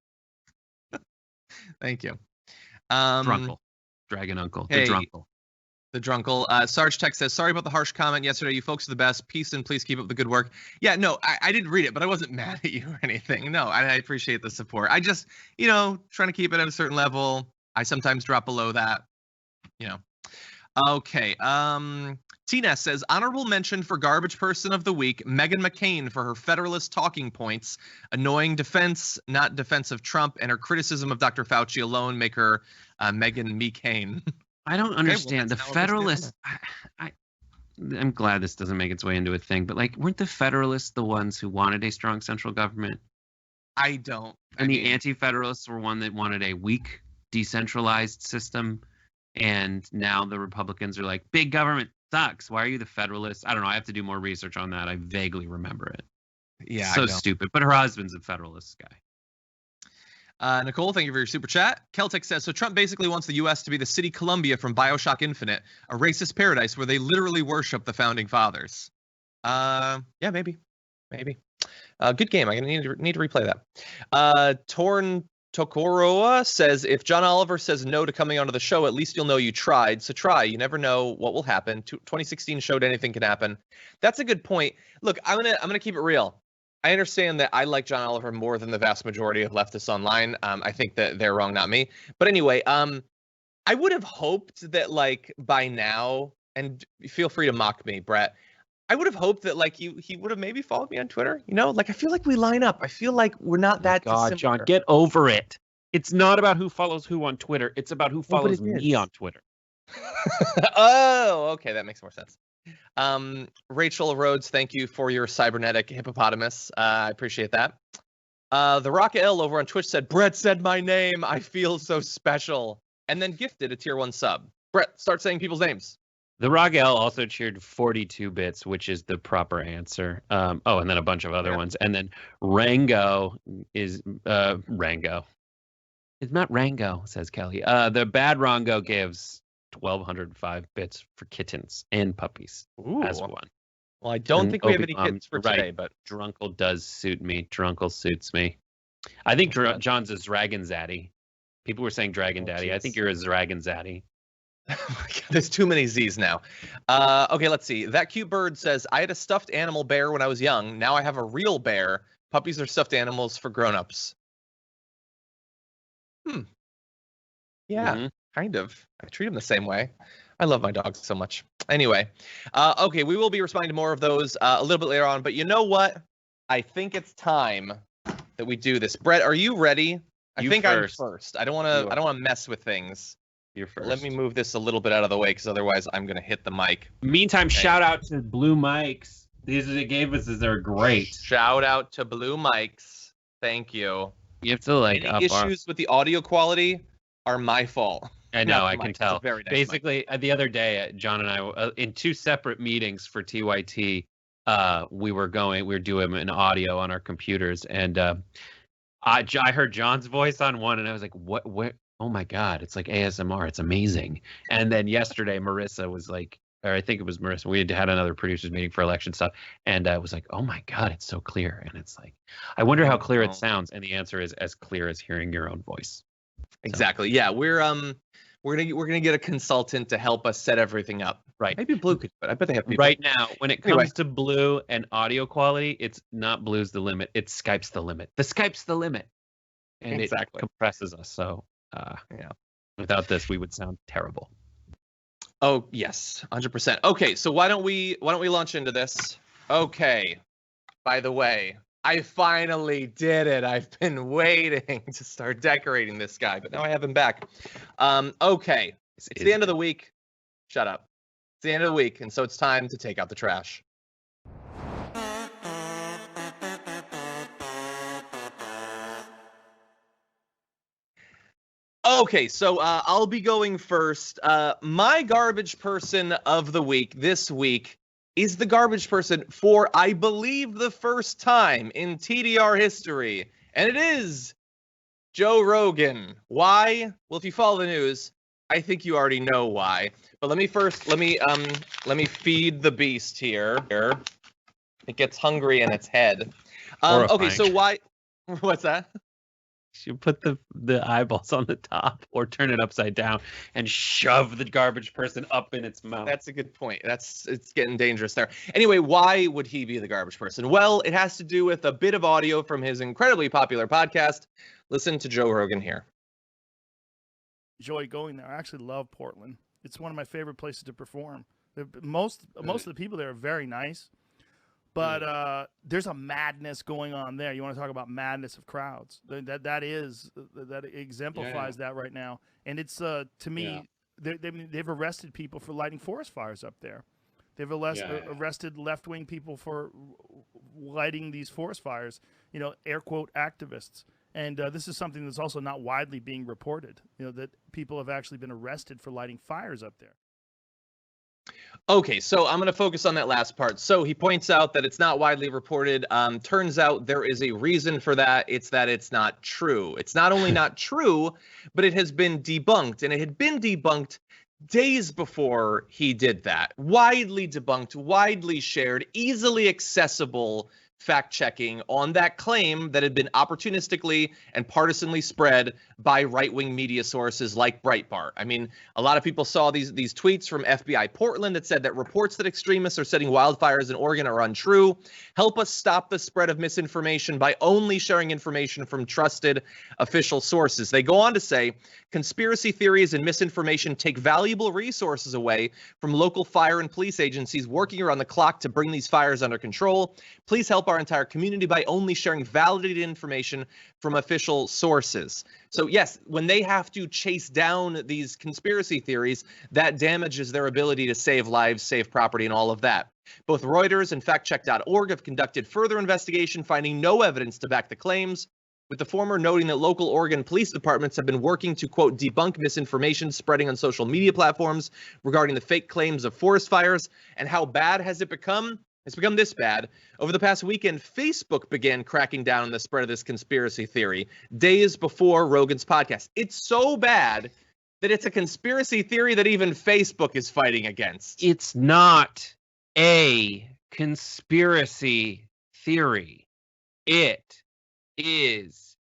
Thank you.
Drunkle. Dragon uncle.
Hey,
the drunkle.
The drunkle. Sarge Tech says, sorry about the harsh comment yesterday. You folks are the best. Peace and please keep up the good work. Yeah, no, I didn't read it, but I wasn't mad at you or anything. No, I appreciate the support. I just, trying to keep it at a certain level. I sometimes drop below that, Okay. Tina says, honorable mention for garbage person of the week, Meghan McCain, for her Federalist talking points, annoying defense, not defense of Trump, and her criticism of Dr. Fauci alone make her Meghan McCain.
I don't understand.
well,
The Federalists, I'm glad this doesn't make its way into a thing, but like, weren't the Federalists the ones who wanted a strong central government?
I don't.
And the Anti-Federalists were one that wanted a weak, decentralized system. And now the Republicans are like, big government sucks. Why are you the Federalists? I don't know. I have to do more research on that. I vaguely remember it.
Yeah,
so stupid. But her husband's a Federalist guy.
Nicole, thank you for your super chat. Celtic says, so Trump basically wants the U.S. to be the city Columbia from BioShock Infinite, a racist paradise where they literally worship the founding fathers. Yeah, maybe. Good game. I'm going to need to replay that. Torn Tokoroa says, if John Oliver says no to coming onto the show, at least you'll know you tried. So try. You never know what will happen. 2016 showed anything can happen. That's a good point. Look, I'm gonna keep it real. I understand that I like John Oliver more than the vast majority of leftists online. I think that they're wrong, not me. But anyway, I would have hoped that like by now, and feel free to mock me, Brett. I would have hoped that like he would have maybe followed me on Twitter. You know, like I feel like we line up. I feel like we're not that dissimilar.
John, get over it. It's not about who follows who on Twitter. It's about who follows me on Twitter.
Oh, okay, that makes more sense. Rachel Rhodes, thank you for your cybernetic hippopotamus. I appreciate that. The Rock L over on Twitch said, Brett said my name. I feel so special. And then gifted a tier 1 sub. Brett, start saying people's names.
The Rock L also cheered 42 bits, which is the proper answer. And then a bunch of other ones. And then Rango is Rango. It's not Rango, says Kelly. The bad Rango gives 1,205 bits for kittens and puppies as one.
Well, I don't think we have any kittens for today, but
Drunkle does suit me. Drunkle suits me. I think John's a Dragon Zaddy. People were saying Dragon Daddy. I think you're a Dragon Zaddy.
Oh my God, there's too many Z's now. Okay, let's see. That cute bird says, I had a stuffed animal bear when I was young. Now I have a real bear. Puppies are stuffed animals for grown-ups. Yeah, kind of. I treat them the same way. I love my dogs so much. Anyway, okay, we will be responding to more of those a little bit later on. But you know what? I think it's time that we do this. Brett, are you ready? I think I'm first. I don't want to mess with things.
You're first.
Let me move this a little bit out of the way because otherwise I'm going to hit the mic.
Meantime, shout out to Blue Mics. These they gave us are great.
Shout out to Blue Mics. Thank you.
You have to like
any issues with the audio quality are my fault.
I know, I can tell.
Very nice
basically, the other day, John and I, in 2 separate meetings for TYT, we were doing an audio on our computers, and I heard John's voice on one, and I was like, what? Oh my God, it's like ASMR. It's amazing. And then yesterday, Marissa was like, or I think it was Marissa, we had another producers meeting for election stuff, and I was like, oh my God, it's so clear. And it's like, I wonder how clear it sounds. And the answer is as clear as hearing your own voice.
Exactly. Yeah, we're gonna get a consultant to help us set everything up.
Right.
Maybe Blue could, but I bet they have people.
Right now, when it comes to Blue and audio quality, it's not Blue's the limit. It's Skype's the limit. The Skype's the limit. And it compresses us. So without this, we would sound terrible.
Oh yes, 100%. Okay, so why don't we launch into this? Okay. By the way, I finally did it. I've been waiting to start decorating this guy, but now I have him back. Okay, it's the end of the week. Shut up. It's the end of the week, and so it's time to take out the trash. Okay, so I'll be going first. My garbage person of the week this week is the garbage person for, I believe, the first time in TDR history, and it is Joe Rogan. Why? Well, if you follow the news, I think you already know why. But let me feed the beast here. It gets hungry in its head. Okay, so why? What's that?
You put the eyeballs on the top or turn it upside down and shove the garbage person up in its mouth.
That's a good point. It's getting dangerous there. Anyway, why would he be the garbage person? Well, it has to do with a bit of audio from his incredibly popular podcast. Listen to Joe Rogan here.
Enjoy going there. I actually love Portland. It's one of my favorite places to perform. Most of the people there are very nice. But there's a madness going on there. You want to talk about madness of crowds? That exemplifies that right now. And it's to me they've arrested people for lighting forest fires up there. They've arrested left-wing people for lighting these forest fires, air quote activists. And this is something that's also not widely being reported, that people have actually been arrested for lighting fires up there.
Okay, so I'm going to focus on that last part. So he points out that it's not widely reported. Turns out there is a reason for that. It's that it's not true. It's not only not true, but it has been debunked. And it had been debunked days before he did that. Widely debunked, widely shared, easily accessible fact-checking on that claim that had been opportunistically and partisanly spread by right-wing media sources like Breitbart. I mean, a lot of people saw these tweets from FBI Portland that said that reports that extremists are setting wildfires in Oregon are untrue. Help us stop the spread of misinformation by only sharing information from trusted official sources. They go on to say, conspiracy theories and misinformation take valuable resources away from local fire and police agencies working around the clock to bring these fires under control. Please help our entire community by only sharing validated information from official sources. So yes, when they have to chase down these conspiracy theories, that damages their ability to save lives, save property, and all of that. Both Reuters and factcheck.org have conducted further investigation, finding no evidence to back the claims, with the former noting that local Oregon police departments have been working to, quote, debunk misinformation spreading on social media platforms regarding the fake claims of forest fires. And how bad has it become? It's become this bad. Over the past weekend, Facebook began cracking down on the spread of this conspiracy theory days before Rogan's podcast. It's so bad that it's a conspiracy theory that even Facebook is fighting against.
It's not a conspiracy theory. It is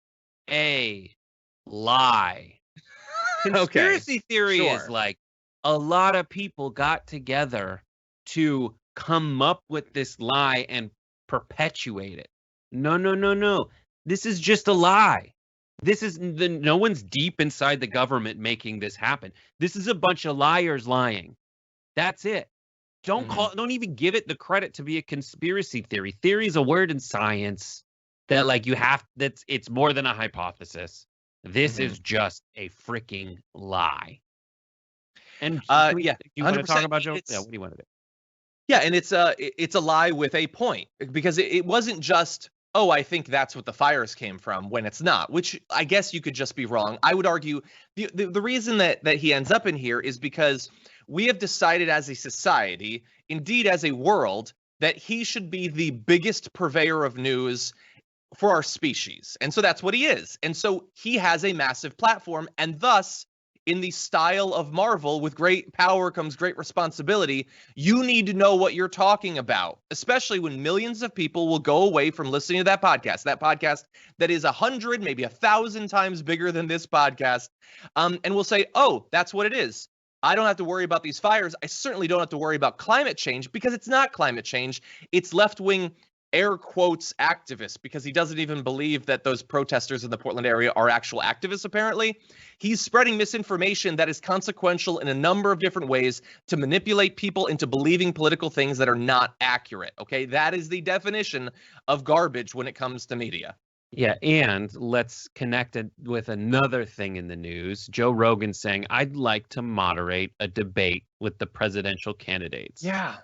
a lie. Conspiracy theory is like a lot of people got together to come up with this lie and perpetuate it. No. This is just a lie. This is no one's deep inside the government making this happen. This is a bunch of liars lying. That's it. Don't even give it the credit to be a conspiracy theory. Theory is a word in science that it's more than a hypothesis. This is just a freaking lie. And do you want to talk about Joe? Yeah, what do you want to do?
Yeah, and it's a lie with a point, because it wasn't just, oh, I think that's what the fires came from, when it's not, which I guess you could just be wrong. I would argue the reason that he ends up in here is because we have decided as a society, indeed as a world, that he should be the biggest purveyor of news for our species. And so that's what he is. And so he has a massive platform, and thus, in the style of Marvel, with great power comes great responsibility. You need to know what you're talking about, especially when millions of people will go away from listening to that podcast that is 100, maybe 1,000 times bigger than this podcast, and will say, oh, that's what it is. I don't have to worry about these fires. I certainly don't have to worry about climate change, because it's not climate change. It's left-wing air quotes activists, because he doesn't even believe that those protesters in the Portland area are actual activists, apparently. He's spreading misinformation that is consequential in a number of different ways to manipulate people into believing political things that are not accurate. Okay, that is the definition of garbage when it comes to media.
Yeah, and let's connect it with another thing in the news. Joe Rogan saying, I'd like to moderate a debate with the presidential candidates.
Yeah.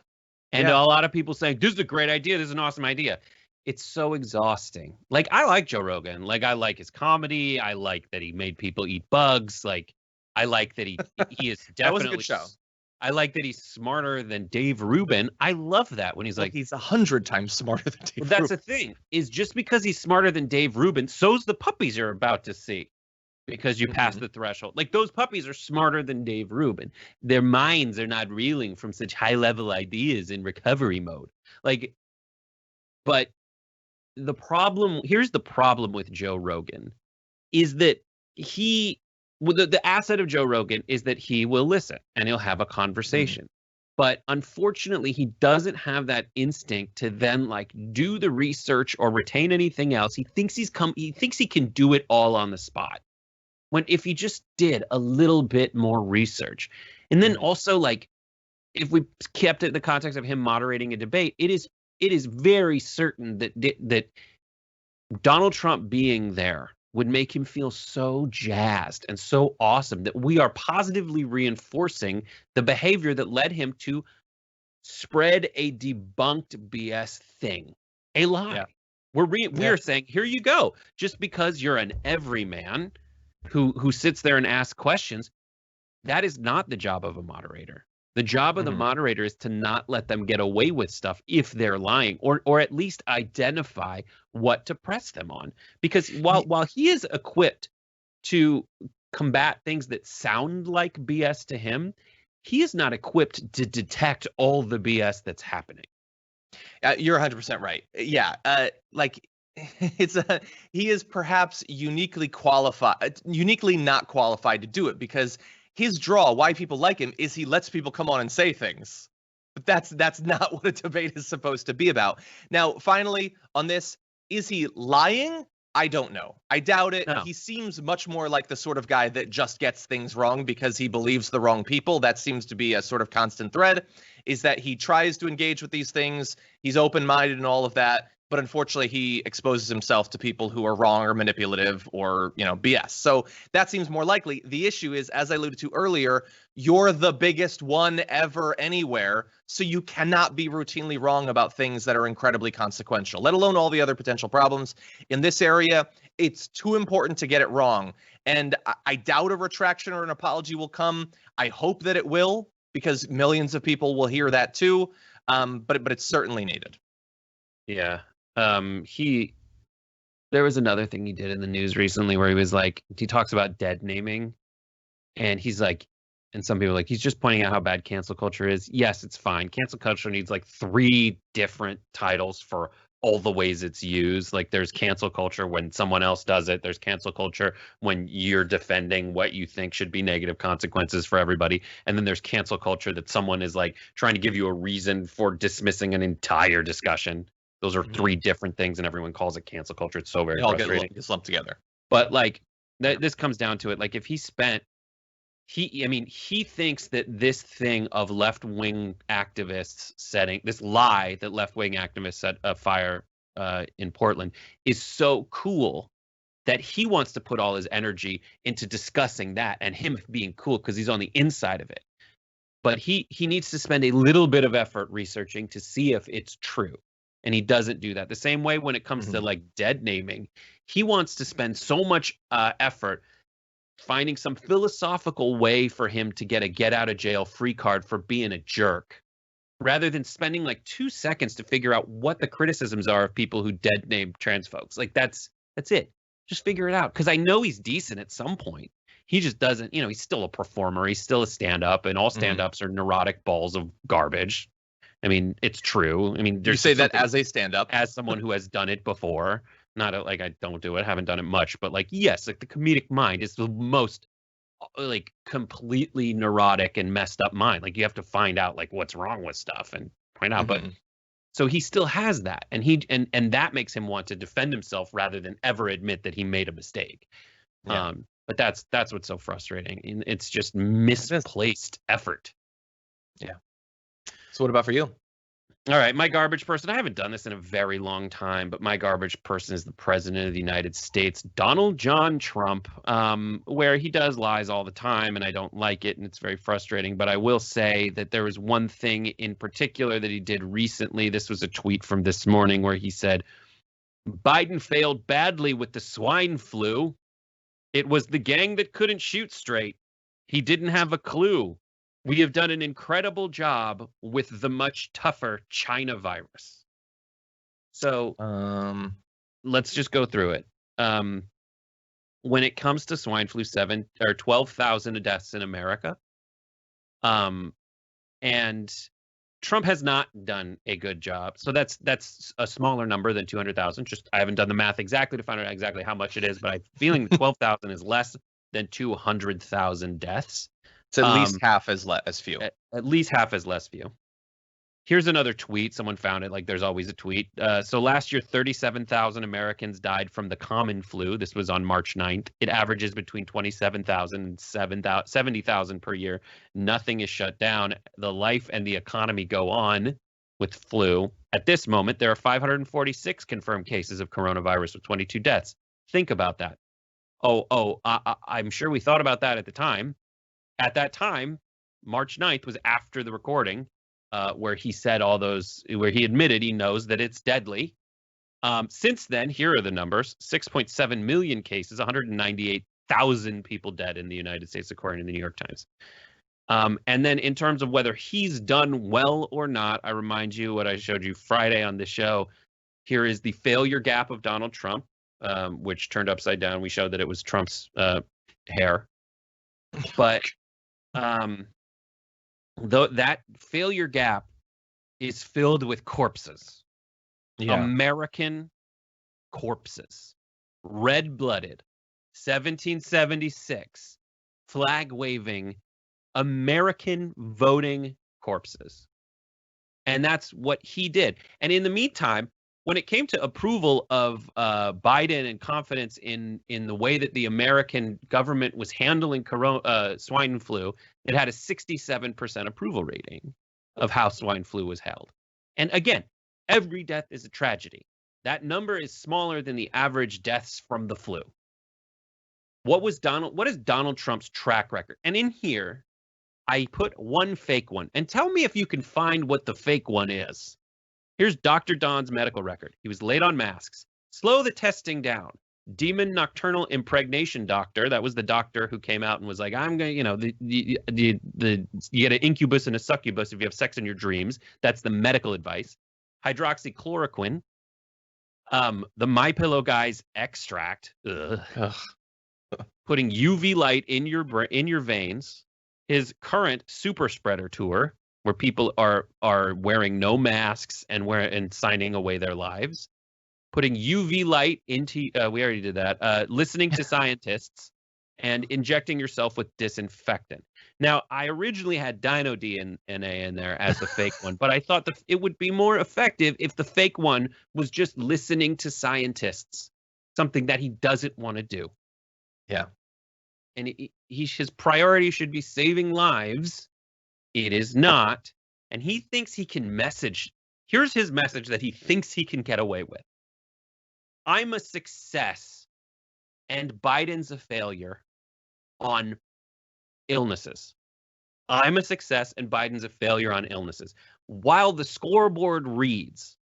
And a lot of people saying, this is a great idea. This is an awesome idea. It's so exhausting. Like, I like Joe Rogan. Like, I like his comedy. I like that he made people eat bugs. Like, I like that he is definitely.
That was a good show.
I like that he's smarter than Dave Rubin. I love that when he's like,
he's 100 times smarter than Dave Rubin.
That's the thing, is just because he's smarter than Dave Rubin, so's the puppies you're about to see. Because you pass the threshold. Like, those puppies are smarter than Dave Rubin. Their minds are not reeling from such high-level ideas in recovery mode. Like, but here's the problem with Joe Rogan, is that the asset of Joe Rogan is that he will listen and he'll have a conversation. But unfortunately, he doesn't have that instinct to then like do the research or retain anything else. He thinks he can do it all on the spot. When if he just did a little bit more research, and then also like if we kept it in the context of him moderating a debate, it is very certain that Donald Trump being there would make him feel so jazzed and so awesome that we are positively reinforcing the behavior that led him to spread a debunked BS thing, a lie.
Yeah.
We are saying, here you go. Just because you're an everyman who sits there and asks questions, that is not the job of a moderator. The job of the moderator is to not let them get away with stuff if they're lying, or at least identify what to press them on. Because while he is equipped to combat things that sound like BS to him, he is not equipped to detect all the BS that's happening.
You're 100% right. Yeah, he is perhaps uniquely not qualified to do it, because his draw, why people like him, is he lets people come on and say things. But that's not what a debate is supposed to be about. Now, finally, on this, is he lying? I don't know. I doubt it.
No.
He seems much more like the sort of guy that just gets things wrong because he believes the wrong people. That seems to be a sort of constant thread, is that he tries to engage with these things. He's open-minded and all of that. But unfortunately, he exposes himself to people who are wrong or manipulative or, BS. So that seems more likely. The issue is, as I alluded to earlier, you're the biggest one ever anywhere. So you cannot be routinely wrong about things that are incredibly consequential, let alone all the other potential problems. In this area, it's too important to get it wrong. And I doubt a retraction or an apology will come. I hope that it will, because millions of people will hear that too. But it's certainly needed.
Yeah. There was another thing he did in the news recently where he talks about dead naming, and he's like, and some people are like, he's just pointing out how bad cancel culture is. Yes, it's fine. Cancel culture needs 3 different titles for all the ways it's used. Like, there's cancel culture when someone else does it. There's cancel culture when you're defending what you think should be negative consequences for everybody. And then there's cancel culture that someone is trying to give you a reason for dismissing an entire discussion. Those are 3 different things, and everyone calls it cancel culture. It's so very frustrating.
Get lumped together.
But this comes down to it. If he spent, he thinks that this thing of left-wing activists setting this lie that left-wing activists set a fire in Portland is so cool that he wants to put all his energy into discussing that and him being cool because he's on the inside of it. But he needs to spend a little bit of effort researching to see if it's true. And he doesn't do that. The same way when it comes to dead naming, he wants to spend so much effort finding some philosophical way for him to get a get out of jail free card for being a jerk, rather than spending 2 seconds to figure out what the criticisms are of people who dead name trans folks. That's it. Just figure it out. Because I know he's decent at some point. He just doesn't, he's still a performer. He's still a stand-up, and all stand-ups are neurotic balls of garbage. It's true.
You say that as a stand-up,
as someone who has done it before. Not I don't do it, haven't done it much, but yes, the comedic mind is the most completely neurotic and messed up mind. You have to find out what's wrong with stuff and point out. But so he still has that, and and that makes him want to defend himself rather than ever admit that he made a mistake.
Yeah.
But that's what's so frustrating. It's just misplaced effort.
Yeah. So what about for you?
All right, my garbage person. I haven't done this in a very long time, but my garbage person is the president of the United States, Donald John Trump, where he does lies all the time, and I don't like it, and it's very frustrating. But I will say that there was one thing in particular that he did recently. This was a tweet from this morning where he said, Biden failed badly with the swine flu. It was the gang that couldn't shoot straight. He didn't have a clue. We have done an incredible job with the much tougher China virus. So let's just go through it. When it comes to swine flu, 12,000 deaths in America. And Trump has not done a good job. So that's a smaller number than 200,000. Just I haven't done the math exactly to find out exactly how much it is, but I'm feeling 12,000 is less than 200,000 deaths.
It's at least half as few.
At least half as less few. Here's another tweet. Someone found it. There's always a tweet. So last year, 37,000 Americans died from the common flu. This was on March 9th. It averages between 27,000 and 70,000 per year. Nothing is shut down. The life and the economy go on with flu. At this moment, there are 546 confirmed cases of coronavirus with 22 deaths. Think about that. I'm sure we thought about that at the time. At that time, March 9th was after the recording, where he said all those, where he admitted he knows that it's deadly. Since then, here are the numbers: 6.7 million cases, 198,000 people dead in the United States, according to the New York Times. And then in terms of whether he's done well or not, I remind you what I showed you Friday on the show. Here is the failure gap of Donald Trump, which turned upside down. We showed that it was Trump's hair. But that failure gap is filled with corpses. Yeah. American corpses. Red-blooded, 1776, flag-waving, American voting corpses. And that's what he did. And in the meantime, when it came to approval of Biden and confidence in the way that the American government was handling swine flu, it had a 67% approval rating of how swine flu was held. And again, every death is a tragedy. That number is smaller than the average deaths from the flu. What is Donald Trump's track record? And in here, I put one fake one. And tell me if you can find what the fake one is. Here's Dr. Don's medical record. He was late on masks. Slow the testing down. Demon nocturnal impregnation doctor. That was the doctor who came out and was like, I'm going to, you get an incubus and a succubus if you have sex in your dreams. That's the medical advice. Hydroxychloroquine. The MyPillow guy's extract. Putting UV light in your veins. His current super spreader tour, where people are wearing no masks and signing away their lives, putting UV light into we already did that. Listening to scientists and injecting yourself with disinfectant. Now, I originally had Dino DNA in there as the fake one, but I thought that it would be more effective if the fake one was just listening to scientists, something that he doesn't want to do.
Yeah.
And his priority should be saving lives. It is not. And he thinks he can message. Here's his message that he thinks he can get away with. I'm a success and Biden's a failure on illnesses. I'm a success and Biden's a failure on illnesses. While the scoreboard reads,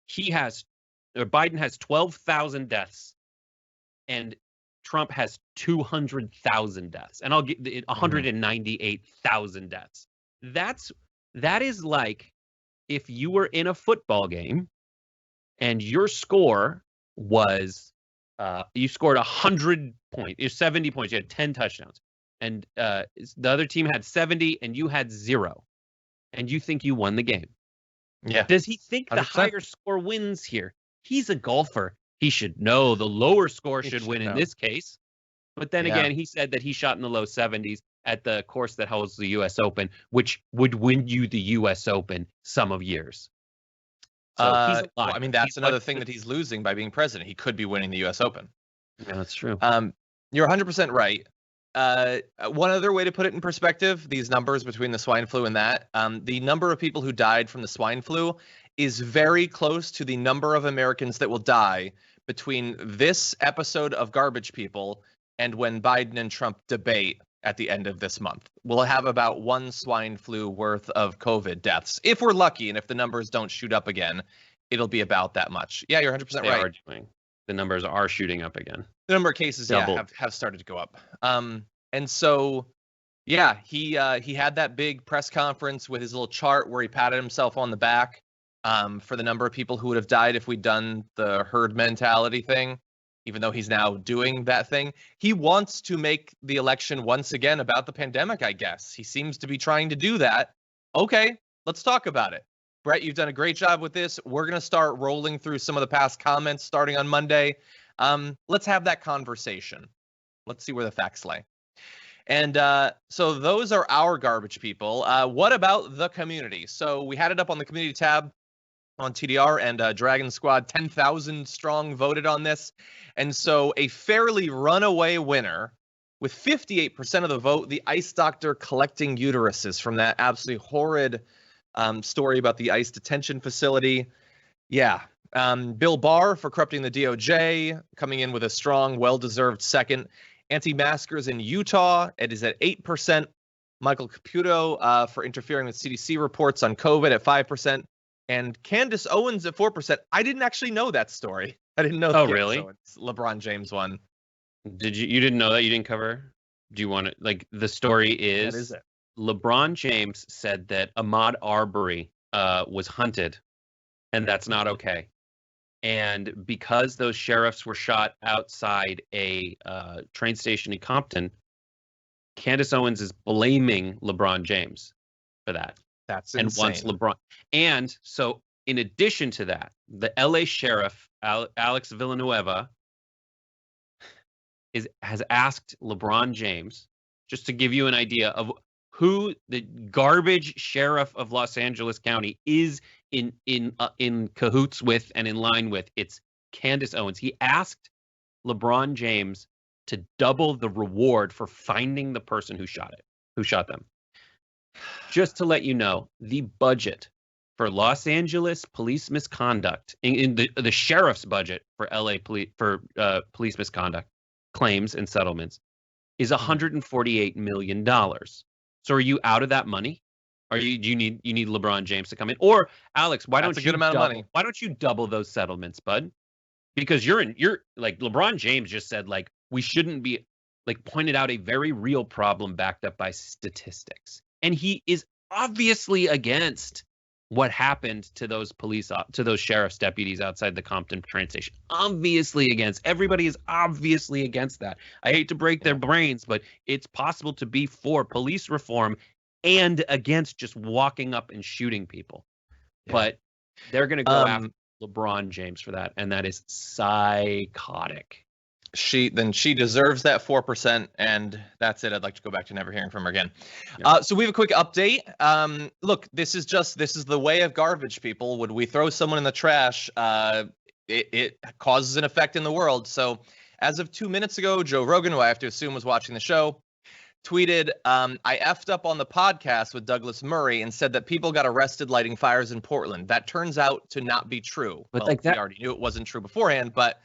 Biden has 12,000 deaths and Trump has 200,000 deaths, and I'll get 198,000 deaths. That is like if you were in a football game and your score was you scored 100 points, 70 points, you had 10 touchdowns, and the other team had 70 and you had 0, and you think you won the game.
Yeah.
Does he think 100%. The higher score wins here? He's a golfer. He should know the lower score should win in this case. But then again, he said that he shot in the low 70s at the course that holds the U.S. Open, which would win you the U.S. Open some of years. So he's a liar.
I mean, that's another thing that he's losing by being president. He could be winning the U.S. Open.
Yeah, that's true.
You're 100% right. One other way to put it in perspective, these numbers between the swine flu and that, the number of people who died from the swine flu is very close to the number of Americans that will die between this episode of Garbage People and when Biden and Trump debate at the end of this month. We'll have about 1 swine flu worth of COVID deaths. If we're lucky, and if the numbers don't shoot up again, it'll be about that much. Yeah, you're 100% right.
The numbers are shooting up again.
The number of cases have started to go up. And so, yeah, he had that big press conference with his little chart where he patted himself on the back for the number of people who would have died if we'd done the herd mentality thing, even though he's now doing that thing. He wants to make the election once again about the pandemic, I guess. He seems to be trying to do that. Okay, let's talk about it. Brett, you've done a great job with this. We're going to start rolling through some of the past comments starting on Monday. Let's have that conversation. Let's see where the facts lay. And so those are our garbage people. What about the community? So we had it up on the community tab on TDR, and Dragon Squad 10,000 strong voted on this. And so a fairly runaway winner with 58% of the vote, the ICE doctor collecting uteruses from that absolutely horrid story about the ICE detention facility. Yeah, Bill Barr for corrupting the DOJ, coming in with a strong, well-deserved second. Anti-maskers in Utah, it is at 8%. Michael Caputo for interfering with CDC reports on COVID at 5%. And Candace Owens at 4%. I didn't actually know that story. I didn't know.
Oh, really?
Owens, LeBron James one.
Did you didn't know that? You didn't cover? Do you want to, like, the story is,
What is it?
LeBron James said that Ahmaud Arbery was hunted, and that's not okay. And because those sheriffs were shot outside a train station in Compton, Candace Owens is blaming LeBron James for that.
That's
and
insane.
wants LeBron. And so, in addition to that, the LA sheriff, Alex Villanueva, has asked LeBron James, just to give you an idea of who the garbage sheriff of Los Angeles County is in cahoots with and in line with. It's Candace Owens. He asked LeBron James to double the reward for finding the person who shot them. Just to let you know, the budget for Los Angeles police misconduct, in the sheriff's budget for LA police misconduct claims and settlements, is $148 million. So are you out of that money? Do you need LeBron James to come in? Or Alex, why don't you double those settlements, bud? Because you're like, LeBron James just said, like, we shouldn't be, like, pointed out a very real problem backed up by statistics. And he is obviously against what happened to those sheriff's deputies outside the Compton train station. Obviously against. Everybody is obviously against that. I hate to break their brains, but it's possible to be for police reform and against just walking up and shooting people. Yeah. But they're going to go after LeBron James for that, and that is psychotic.
She deserves that 4%, and that's it. I'd like to go back to never hearing from her again. Yeah. So we have a quick update. Look, this is the way of garbage, people. When we throw someone in the trash, it causes an effect in the world. So as of 2 minutes ago, Joe Rogan, who I have to assume was watching the show, tweeted, I effed up on the podcast with Douglas Murray and said that people got arrested lighting fires in Portland. That turns out to not be true.
But
we already knew it wasn't true beforehand, but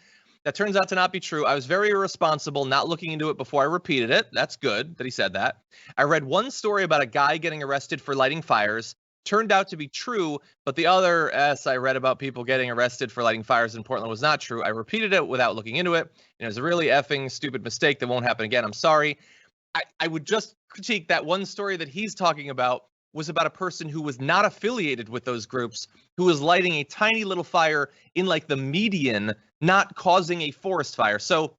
that turns out to not be true. I was very irresponsible not looking into it before I repeated it. That's good that he said that. I read one story about a guy getting arrested for lighting fires. Turned out to be true, but the other I read about people getting arrested for lighting fires in Portland was not true. I repeated it without looking into it. And it was a really effing stupid mistake that won't happen again. I'm sorry. I would just critique that one story that he's talking about was about a person who was not affiliated with those groups, who was lighting a tiny little fire in like the median, not causing a forest fire. So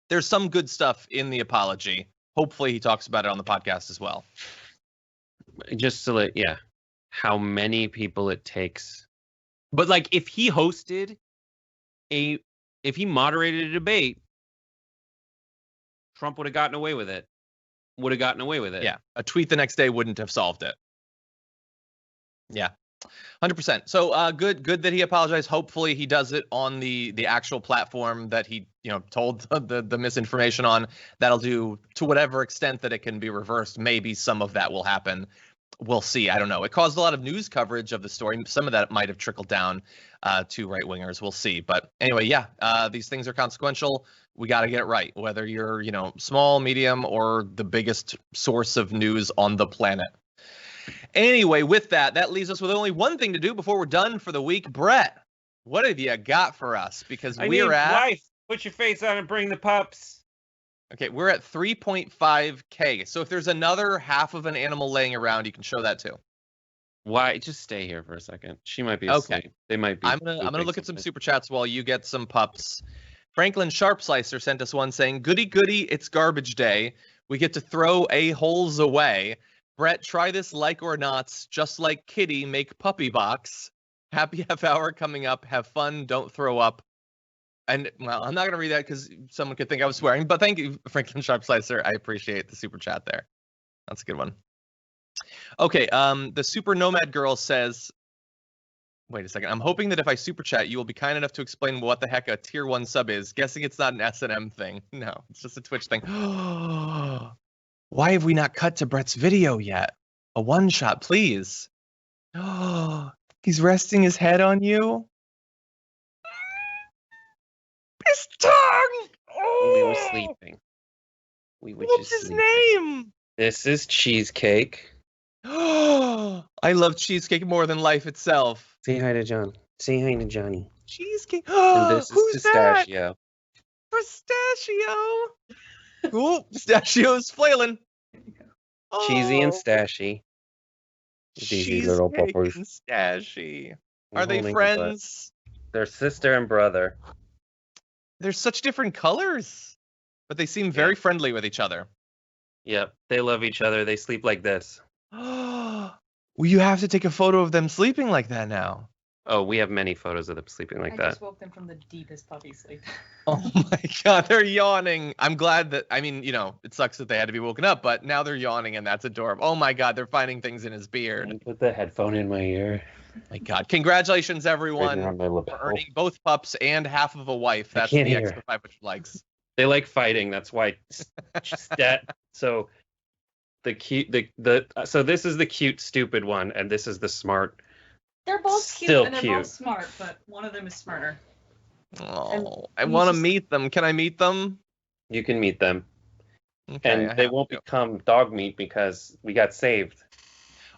there's some good stuff in the apology. Hopefully he talks about it on the podcast as well.
Just to how many people it takes. But like, if he moderated a debate, Trump would have gotten away with it. Yeah.
A tweet the next day wouldn't have solved it. Yeah. 100%. So good that he apologized. Hopefully he does it on the actual platform that he told the misinformation on. That'll do, to whatever extent that it can be reversed. Maybe some of that will happen. We'll see. I don't know. It caused a lot of news coverage of the story. Some of that might have trickled down to right wingers. We'll see. But anyway, these things are consequential. We got to get it right, whether you're small, medium, or the biggest source of news on the planet. Anyway, with that leaves us with only one thing to do before we're done for the week. Brett, what have you got for us? Because
wife, put your face on and bring the pups.
Okay, we're at 3.5K. So if there's another half of an animal laying around, you can show that too.
Why? Just stay here for a second. She might be asleep. Okay. They might be.
I'm gonna look at some super chats while you get some pups. Franklin Sharpslicer sent us one saying, "Goody goody, it's garbage day. We get to throw a-holes away. Brett, try this like or nots. Just like Kitty, make puppy box. Happy half hour coming up. Have fun. Don't throw up." And well, I'm not gonna read that because someone could think I was swearing. But thank you, Franklin Sharpslicer. I appreciate the super chat there. That's a good one. Okay, the Super Nomad Girl says, wait a second. I'm hoping that if I super chat, you will be kind enough to explain what the heck a tier 1 sub is. Guessing it's not an S&M thing. No, it's just a Twitch thing. Why have we not cut to Brett's video yet? A one shot, please. He's resting his head on you. His tongue! Oh!
We were sleeping. We were
What's
just
his
sleeping.
name?
This is Cheesecake.
Oh, I love cheesecake more than life itself.
Say hi to John. Say hi to Johnny.
Cheesecake.
And this is
Who's
Pistachio.
that? Pistachio. Ooh, Pistachio's flailing.
Cheesy and
Oh,
Stashy. These little
Cheesecake
puppers.
and Stashy.
I'm
Are they
holding the butt.
friends?
They're sister and brother.
They're such different colors, but they seem very friendly with each other.
Yep, they love each other. They sleep like this.
Well, you have to take a photo of them sleeping like that now.
Oh, we have many photos of them sleeping like
I
that.
just woke them from the deepest puppy sleep.
Oh my God, they're yawning. I'm glad that, I mean, it sucks that they had to be woken up, but now they're yawning and that's adorable. Oh my God, they're finding things in his beard.
And put the headphone in my ear.
My God, congratulations everyone
Right around my
for
lapel.
earning both pups and half of a wife.
I
That's the
can't hear.
extra 500 likes.
They like fighting. That's why. So so this is the cute stupid one, and this is the smart.
They're both cute
Still
and they're
cute.
both smart, but one of them is smarter.
Oh, I
he's
want to
just-
meet them. Can I meet them?
You can meet them,
Okay,
and
I
they
have
won't
to.
become dog meat because we got saved.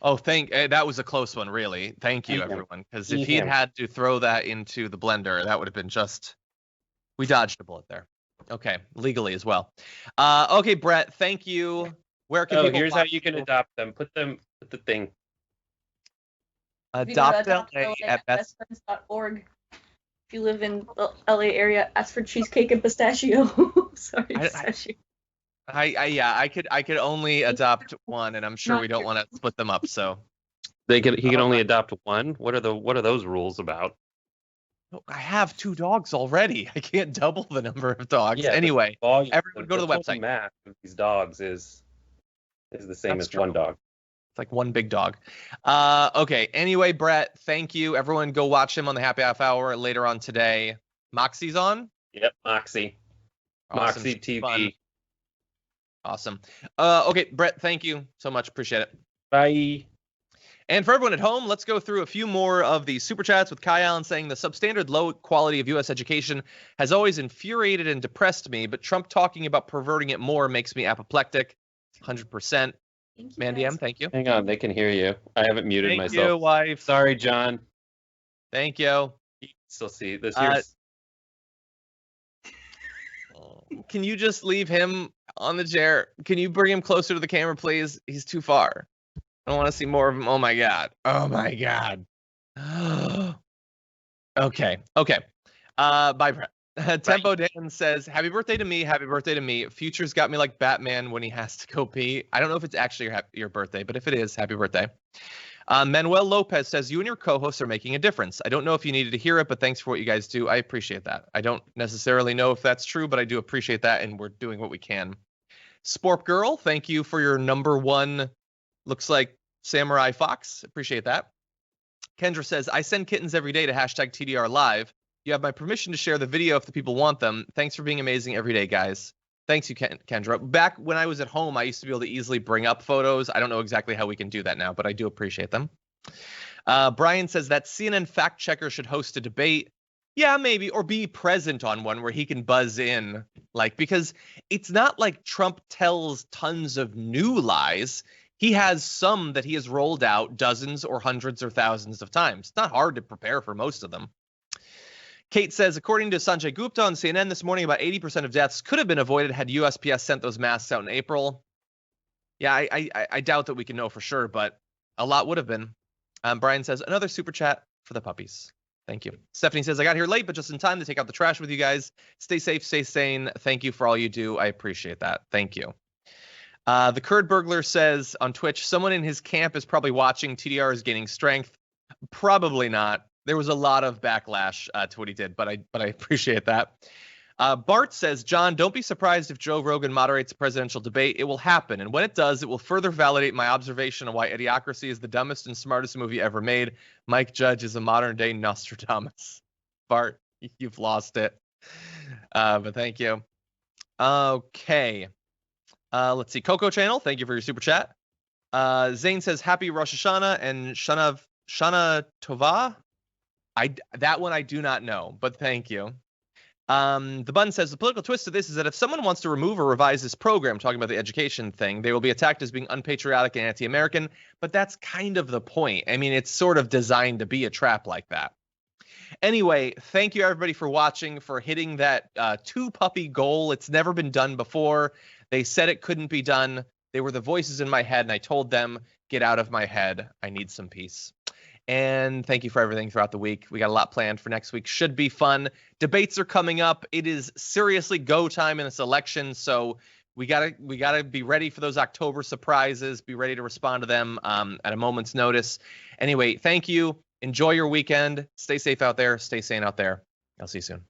Oh, that was a close one, really. Thank you,
Eat 'em.
everyone. Because if
Eat
he had
'em.
had to throw that into the blender, that would have been we dodged a bullet there. Okay, legally as well. Okay, Brett, thank you. Where can
Oh,
people
here's how
watch
you can
you?
adopt them. Put the thing.
If you go to
Adopt LA at best.
bestfriends.org. If you live in the LA area, ask for cheesecake and pistachio. Sorry, pistachio.
I could only adopt one, and I'm sure we don't want to split them up. So
He can only adopt one. What are those rules about?
I have 2 dogs already. I can't double the number of dogs.
Yeah,
anyway,
volume,
everyone go to the
total
website.
mass of these dogs is the same
That's
as one
true.
dog.
It's like one big dog. Okay. Anyway, Brett, thank you. Everyone go watch him on the Happy Half Hour later on today. Moxie's on?
Yep, Moxie.
Awesome.
Moxie
She's
TV.
fun. Awesome. Okay, Brett, thank you so much. Appreciate it.
Bye.
And for everyone at home, let's go through a few more of the super chats with Kai Allen saying the substandard low quality of U.S. education has always infuriated and depressed me, but Trump talking about perverting it more makes me apoplectic. 100%. Mandy M, thank you.
Hang on, they can hear you. I haven't muted
Thank
myself.
you, wife.
Sorry, John.
Thank you.
You can still see this.
Uh,
Here's
Can you just leave him on the chair? Can you bring him closer to the camera, please? He's too far. I want to see more of him. Oh my God. Oh my God. Okay. Bye, Brett. Tempo Dan says, happy birthday to me. Happy birthday to me. Future's got me like Batman when he has to go pee. I don't know if it's actually your birthday, but if it is, happy birthday. Manuel Lopez says, you and your co-hosts are making a difference. I don't know if you needed to hear it, but thanks for what you guys do. I appreciate that. I don't necessarily know if that's true, but I do appreciate that, and we're doing what we can. Sporp Girl, thank you for your number 1, looks like Samurai Fox. Appreciate that. Kendra says, I send kittens every day to hashtag TDR Live. You have my permission to share the video if the people want them. Thanks for being amazing every day, guys. Thanks, you, Kendra. Back when I was at home, I used to be able to easily bring up photos. I don't know exactly how we can do that now, but I do appreciate them. Brian says that CNN fact checker should host a debate. Yeah, maybe, or be present on one where he can buzz in, because it's not like Trump tells tons of new lies. He has some that he has rolled out dozens or hundreds or thousands of times. It's not hard to prepare for most of them. Kate says, according to Sanjay Gupta on CNN this morning, about 80% of deaths could have been avoided had USPS sent those masks out in April. Yeah, I doubt that we can know for sure, but a lot would have been. Brian says, another super chat for the puppies. Thank you. Stephanie says, I got here late, but just in time to take out the trash with you guys. Stay safe, stay sane. Thank you for all you do. I appreciate that. Thank you. The Kurd Burglar says on Twitch, someone in his camp is probably watching TDR is gaining strength. Probably not. There was a lot of backlash to what he did, but I appreciate that. Bart says, John, don't be surprised if Joe Rogan moderates a presidential debate. It will happen, and when it does, it will further validate my observation of why Idiocracy is the dumbest and smartest movie ever made. Mike Judge is a modern-day Nostradamus. Bart, you've lost it. But thank you. Okay. Let's see. Coco Channel, thank you for your super chat. Zane says, happy Rosh Hashanah and Shana Tova. That one I do not know, but thank you. The Bun says the political twist to this is that if someone wants to remove or revise this program, talking about the education thing, they will be attacked as being unpatriotic and anti-American. But that's kind of the point. I mean, it's sort of designed to be a trap like that. Anyway, thank you everybody for watching, for hitting that 2-puppy goal. It's never been done before. They said it couldn't be done. They were the voices in my head, and I told them, get out of my head. I need some peace. And thank you for everything throughout the week. We got a lot planned for next week. Should be fun. Debates are coming up. It is seriously go time in this election, so we gotta be ready for those October surprises. Be ready to respond to them at a moment's notice. Anyway, thank you. Enjoy your weekend. Stay safe out there. Stay sane out there. I'll see you soon.